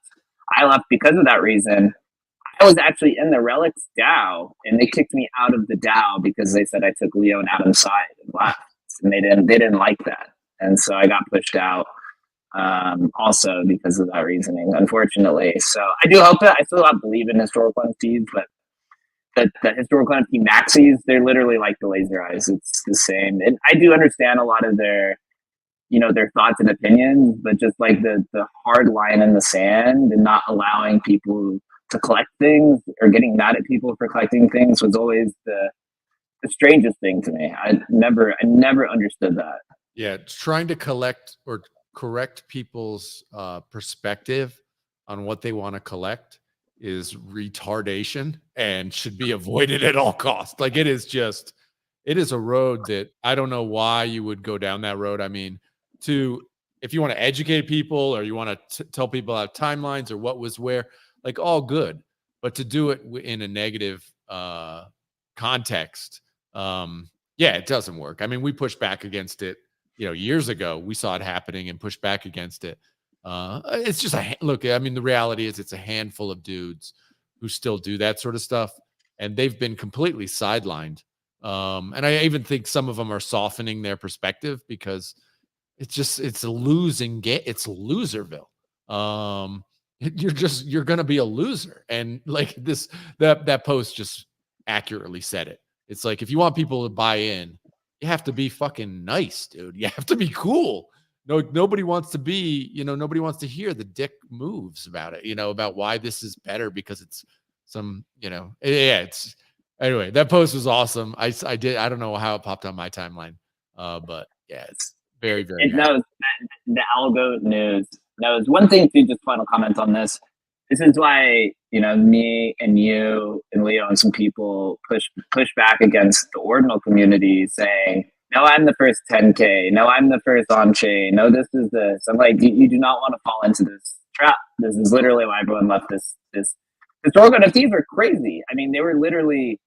because of that reason. I was actually in the Relics DAO, and they kicked me out of the DAO because they said I took Leo and Adam's side and left, and they didn't like that, and so I got pushed out. Also because of that reasoning, unfortunately. So I do hope that I still believe in historical NFTs, but the historical NFT maxis, they're literally like the laser eyes. It's the same, and I do understand a lot of their thoughts and opinions, but just like the hard line in the sand and not allowing people to collect things or getting mad at people for collecting things was always the strangest thing to me. I never understood that. Yeah, trying to collect or correct people's perspective on what they want to collect is retardation and should be avoided at all costs. Like, it is a road that I don't know why you would go down that road. I mean, if you want to educate people or you want to tell people about timelines or what was where, like, all good. but to do it in a negative context, it doesn't work. I mean, we pushed back against it, years ago. We saw it happening and pushed back against it. It's just look, I mean, the reality is it's a handful of dudes who still do that sort of stuff, and they've been completely sidelined. And I even think some of them are softening their perspective because it's a losing game. It's loserville. You're going to be a loser. And like that post just accurately said it. It's like, if you want people to buy in, you have to be fucking nice, dude. You have to be cool. No, nobody wants to be, nobody wants to hear the dick moves about it, about why this is better because it's some, it's anyway, that post was awesome. I don't know how it popped on my timeline. But yeah, it's very, very it knows the algo knows one thing too. Just final comment on this. This is why, me and you and Leo and some people push back against the ordinal community saying, no, I'm the first 10K. No, I'm the first on chain. No, this is this. I'm like, you do not want to fall into this trap. This is literally why everyone left this. Historical NFTs are crazy. I mean, they were literally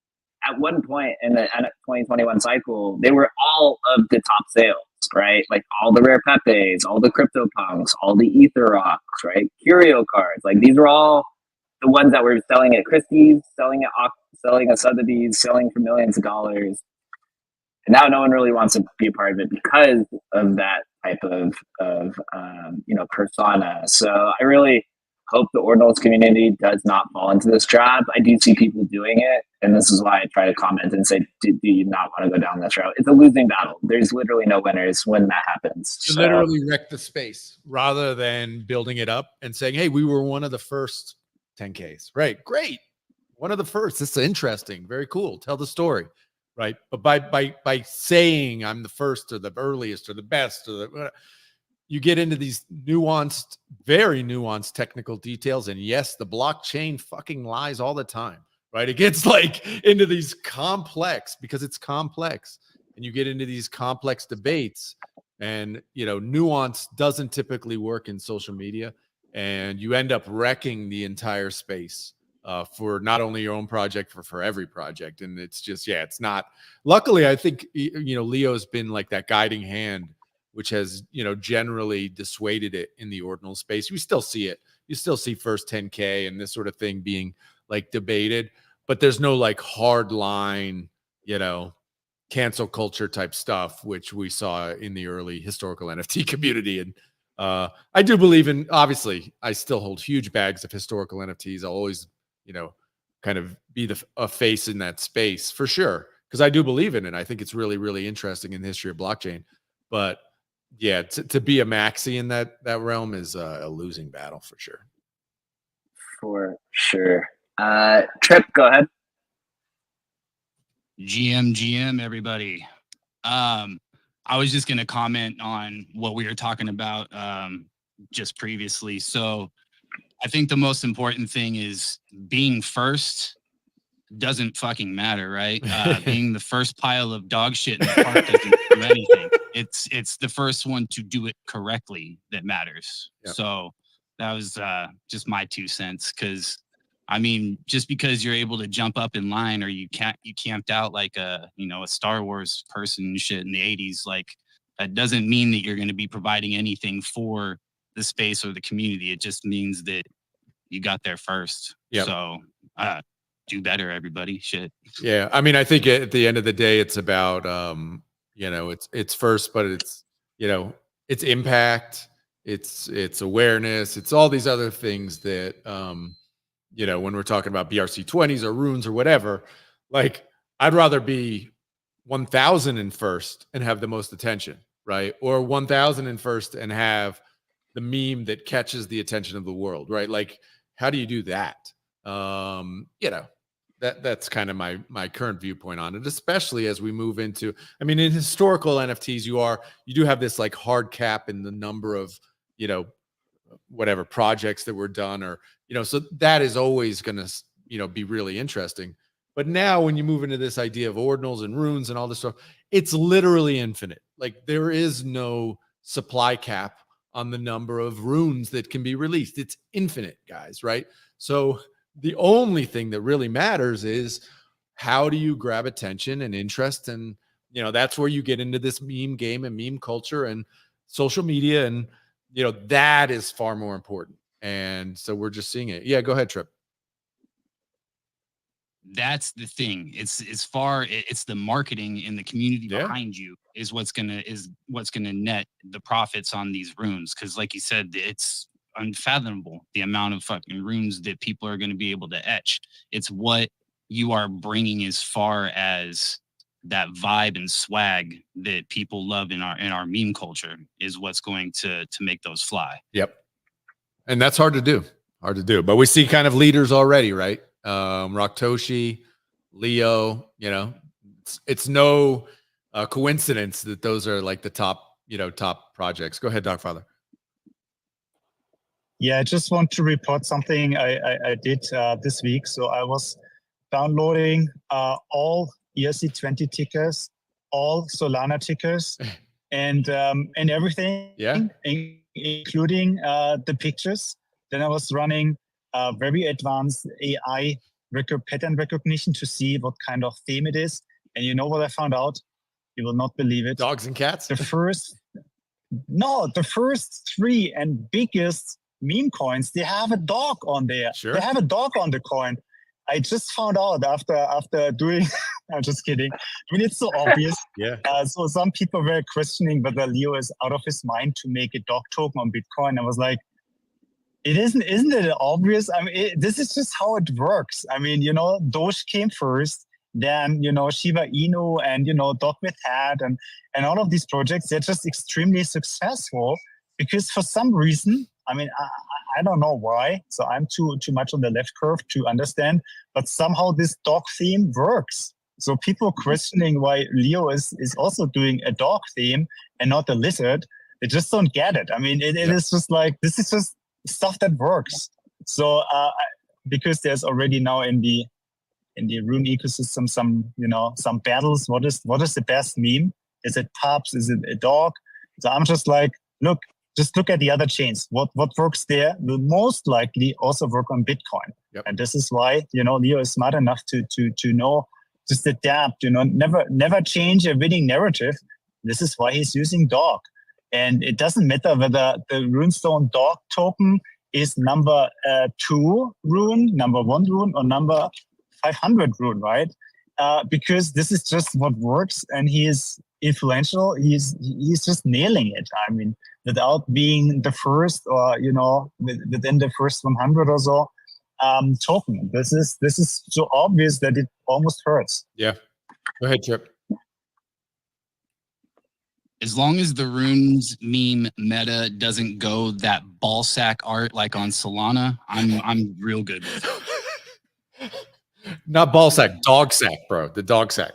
at one point in the 2021 cycle, they were all of the top sales, right? Like all the rare Pepes, all the crypto punks, all the ether rocks, right? Curio cards. Like these were all the ones that were selling at Christie's, selling at Sotheby's, selling for millions of dollars. And now no one really wants to be a part of it because of that type of persona. So I really hope the ordinals community does not fall into this trap. I do see people doing it, and this is why I try to comment and say, do you not want to go down this route? It's a losing battle. There's literally no winners when that happens. You literally wreck the space rather than building it up and saying, hey, we were one of the first 10Ks. Right, great. One of the first. This is interesting. Very cool. Tell the story. Right. But by saying I'm the first or the earliest or the best, or you get into these very nuanced technical details. And yes, the blockchain fucking lies all the time, right? It gets like into these because it's complex, and you get into these complex debates, and, nuance doesn't typically work in social media, and you end up wrecking the entire space. For not only your own project, for every project. And it's just, it's not, luckily, I think, Leo's been like that guiding hand, which has, generally dissuaded it in the ordinal space. We still see it. You still see first 10K and this sort of thing being like debated, but there's no like hard line, cancel culture type stuff, which we saw in the early historical NFT community. And I do believe in, obviously, I still hold huge bags of historical NFTs. I'll always, kind of be a face in that space for sure, because I do believe in it. I think it's really, really interesting in the history of blockchain. But yeah, to be a maxi in that realm is a losing battle for sure. For sure. Trip, go ahead. GM, everybody. I was just going to comment on what we were talking about just previously. So I think the most important thing is being first doesn't fucking matter, right? Being the first pile of dog shit in the park doesn't do anything. It's the first one to do it correctly that matters. Yep. So that was just my 2 cents. Because I mean, just because you're able to jump up in line, or you camped out like a Star Wars person and shit in the 80s, like that doesn't mean that you're going to be providing anything for the space or the community. It just means that you got there first. Yep. So do better, everybody. Shit. Yeah. I mean, I think at the end of the day, it's about it's first, but it's it's impact, it's awareness, it's all these other things that when we're talking about BRC20s or runes or whatever, like I'd rather be 1,000 in first and have the most attention, right? Or 1,000 in first and have the meme that catches the attention of the world, right? Like, how do you do that? That's kind of my current viewpoint on it, especially as we move into, I mean, in historical NFTs, you do have this like hard cap in the number of, whatever projects that were done, or, so that is always going to, be really interesting. But now when you move into this idea of ordinals and runes and all this stuff, it's literally infinite. Like there is no supply cap on the number of runes that can be released. It's infinite, guys, right? So the only thing that really matters is how do you grab attention and interest, and that's where you get into this meme game and meme culture and social media, and that is far more important. And so we're just seeing it. Yeah, go ahead, Trip. That's the thing. It's the marketing and the community behind you is what's gonna net the profits on these runes. Because like you said, it's unfathomable the amount of fucking runes that people are going to be able to etch. It's what you are bringing as far as that vibe and swag that people love in our meme culture is what's going to make those fly. Yep. And that's hard to do. But we see kind of leaders already, right? Raktoshi, Leo, it's no coincidence that those are like the top projects. Go ahead, Dogfather. Yeah, I just want to report something I did this week. So I was downloading all ERC20 tickers, all Solana tickers, and everything, including the pictures. Then I was running very advanced AI pattern recognition to see what kind of theme it is. And you know what I found out? You will not believe it. Dogs and cats? The first 3 and biggest meme coins, they have a dog on there. Sure. They have a dog on the coin. I just found out after doing, I'm just kidding. I mean, it's so obvious. Yeah. So some people were questioning whether Leo is out of his mind to make a dog token on Bitcoin. I was like, isn't it obvious? I mean, this is just how it works. I mean, Doge came first, then, Shiba Inu and, Dog with Hat and all of these projects, they're just extremely successful because for some reason, I mean, I don't know why. So I'm too much on the left curve to understand, but somehow this dog theme works. So people questioning why Leo is also doing a dog theme and not a lizard, they just don't get it. I mean, it is just like, this is just stuff that works. So because there's already now in the Rune ecosystem some battles. What is the best meme? Is it pups? Is it a dog? So I'm just like, just look at the other chains. What works there will most likely also work on Bitcoin. Yep. And this is why Leo is smart enough to know, just adapt. Never change a winning narrative. This is why he's using dog. And it doesn't matter whether the runestone dog token is number 2 rune, number 1 rune, or number 500 rune, right? Because this is just what works, and he is influential. He's just nailing it. I mean, without being the first, or within the first 100 or so token. This is so obvious that it almost hurts. Yeah. Go ahead, Chip. As long as the runes meme meta doesn't go that ball sack art like on Solana, I'm real good with it. Not ball sack, dog sack, bro. The dog sack.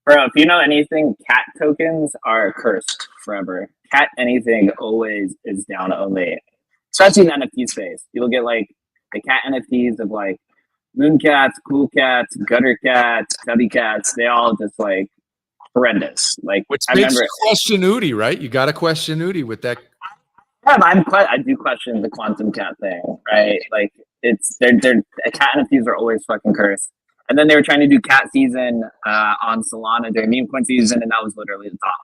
Bro, if you know anything, cat tokens are cursed forever. Cat anything always is down only, especially in the NFT space. You'll get like the cat NFTs of like moon cats, cool cats, gutter cats, tubby cats. They all just like horrendous. Like, which I makes remember question Udi, right? You got to question Udi with that. Yeah, I do question the quantum cat thing, right? Like, it's they're cat NFTs are always fucking cursed. And then they were trying to do cat season on Solana during meme coin season, and that was literally the top.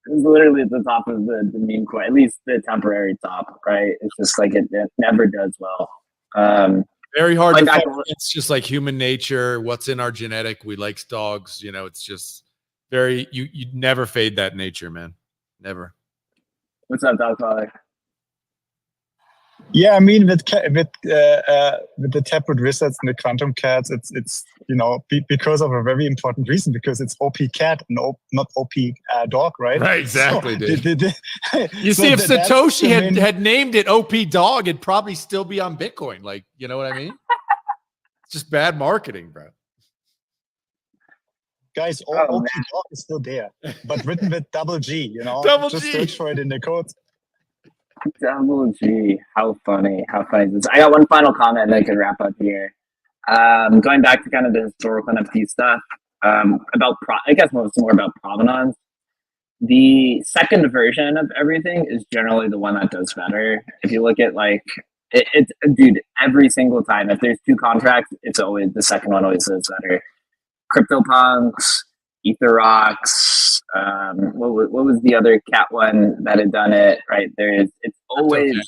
It was literally at the top of the meme coin, at least the temporary top, right? It's just like it never does well. Very hard to find. It's just like human nature. What's in our genetic? We like dogs. It's just very you never fade that nature, man. Never. What's up, Dogfather? Yeah, I mean, with the taproot wizards and the quantum cats, it's because of a very important reason, because it's OP cat and not OP dog, right? Right, exactly, so, dude. You see, if Satoshi had named it OP dog, it'd probably still be on Bitcoin. Like, you know what I mean? It's just bad marketing, bro. Guys, OP dog is still there, but written with double G. Double just G. search for it in the code. Double G. How funny is this? I got one final comment that I could wrap up here. Going back to kind of the historical NFT stuff, I guess more about provenance. the second version of everything is generally the one that does better. If you look at like it's dude, every single time if there's two contracts, it's always the second one always does better. CryptoPunks, EtherRocks, what was the other cat one that had done it? Right, it's always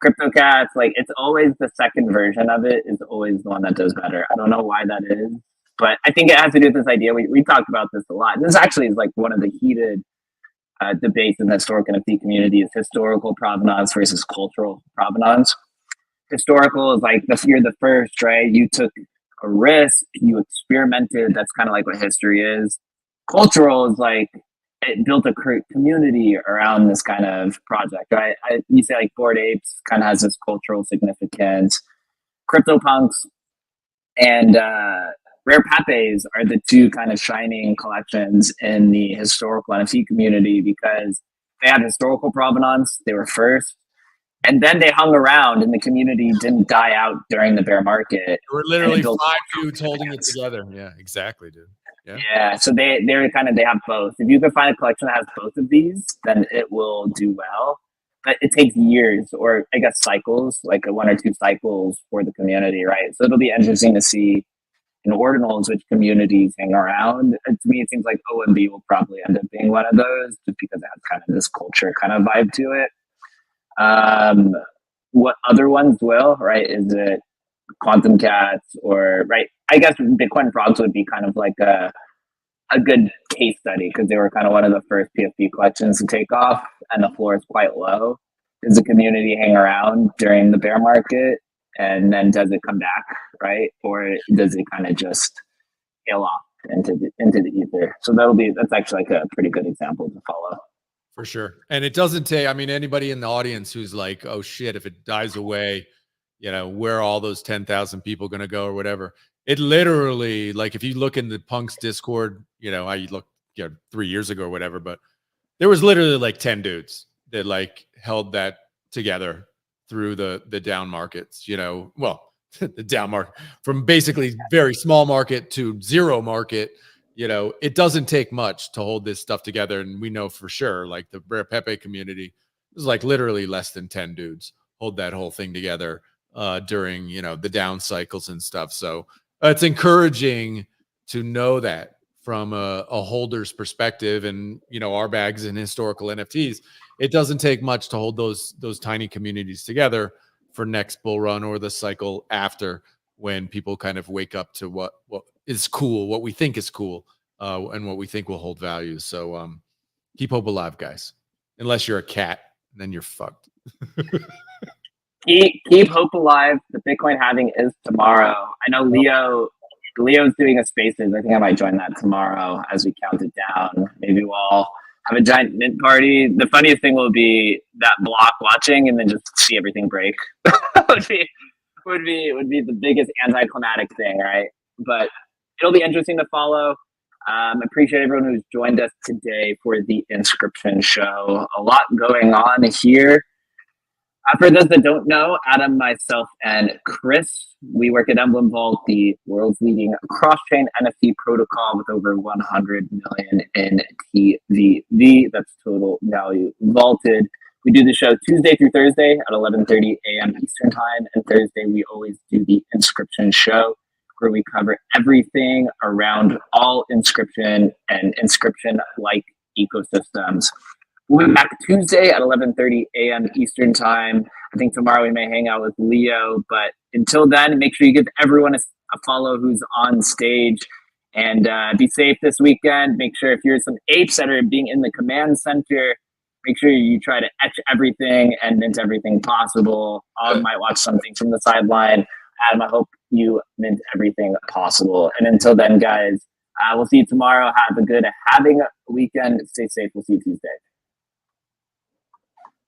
CryptoCats. Like it's always the second version of it is always the one that does better. I don't know why that is. But I think it has to do with this idea. We talked about this a lot. This actually is like one of the heated debates in the historic NFT community is historical provenance versus cultural provenance. Historical is like, you're the first, right? You took a risk, you experimented. That's kind of like what history is. Cultural is like, it built a community around this kind of project, right? You say like Bored Apes kind of has this cultural significance. CryptoPunks and Rare Pepes are the two kind of shining collections in the historical NFT community because they have historical provenance. They were first, and then they hung around, and the community didn't die out during the bear market. There were literally 5 dudes holding it together. Yeah, exactly, dude. Yeah. So they have both. If you can find a collection that has both of these, then it will do well. But it takes years, or I guess cycles, like 1 or 2 cycles for the community, right? So it'll be interesting to see in ordinals which communities hang around. To me, it seems like OMB will probably end up being one of those, just because it has kind of this culture kind of vibe to it. What other ones will, right? Is it Quantum Cats or, right? I guess Bitcoin Frogs would be kind of like a good case study because they were kind of one of the first PFP collections to take off, and the floor is quite low. Does the community hang around during the bear market? And then does it come back, right? Or does it kind of just tail off into the ether? So that's actually like a pretty good example to follow. For sure. And it doesn't take, I mean, anybody in the audience who's like, oh shit, if it dies away, where are all those 10,000 people going to go or whatever? It literally, like if you look in the Punks Discord, how you looked 3 years ago or whatever, but there was literally like 10 dudes that like held that together through the down markets, the down market from basically very small market to zero market, it doesn't take much to hold this stuff together. And we know for sure, like the Rare Pepe community is like literally less than 10 dudes hold that whole thing together during, the down cycles and stuff. So it's encouraging to know that from a holder's perspective, and, our bags and historical NFTs, it doesn't take much to hold those tiny communities together for next bull run or the cycle after, when people kind of wake up to what is cool, what we think is cool, and what we think will hold value. So keep hope alive, guys. Unless you're a cat, then you're fucked. keep hope alive. The Bitcoin halving is tomorrow. I know Leo's doing a Spaces. I think I might join that tomorrow as we count it down. Maybe we'll all have a giant mint party. The funniest thing will be that block watching and then just see everything break. would be the biggest anticlimactic thing, right? But it'll be interesting to follow. I appreciate everyone who's joined us today for the Inscription Show. A lot going on here. For those that don't know, Adam, myself, and Chris, we work at Emblem Vault, the world's leading cross-chain NFT protocol with over 100 million in TVV. That's total value vaulted. We do the show Tuesday through Thursday at 11:30 a.m. Eastern Time, and Thursday we always do the Inscription Show, where we cover everything around all inscription and inscription-like ecosystems. We'll be back Tuesday at 11:30 a.m. Eastern Time. I think tomorrow we may hang out with Leo, but until then, make sure you give everyone a follow who's on stage, and be safe this weekend. Make sure if you're some apes that are being in the command center, make sure you try to etch everything and mint everything possible. I might watch something from the sideline. Adam, I hope you mint everything possible. And until then, guys, we'll see you tomorrow. Have a good halving weekend. Stay safe. We'll see you Tuesday.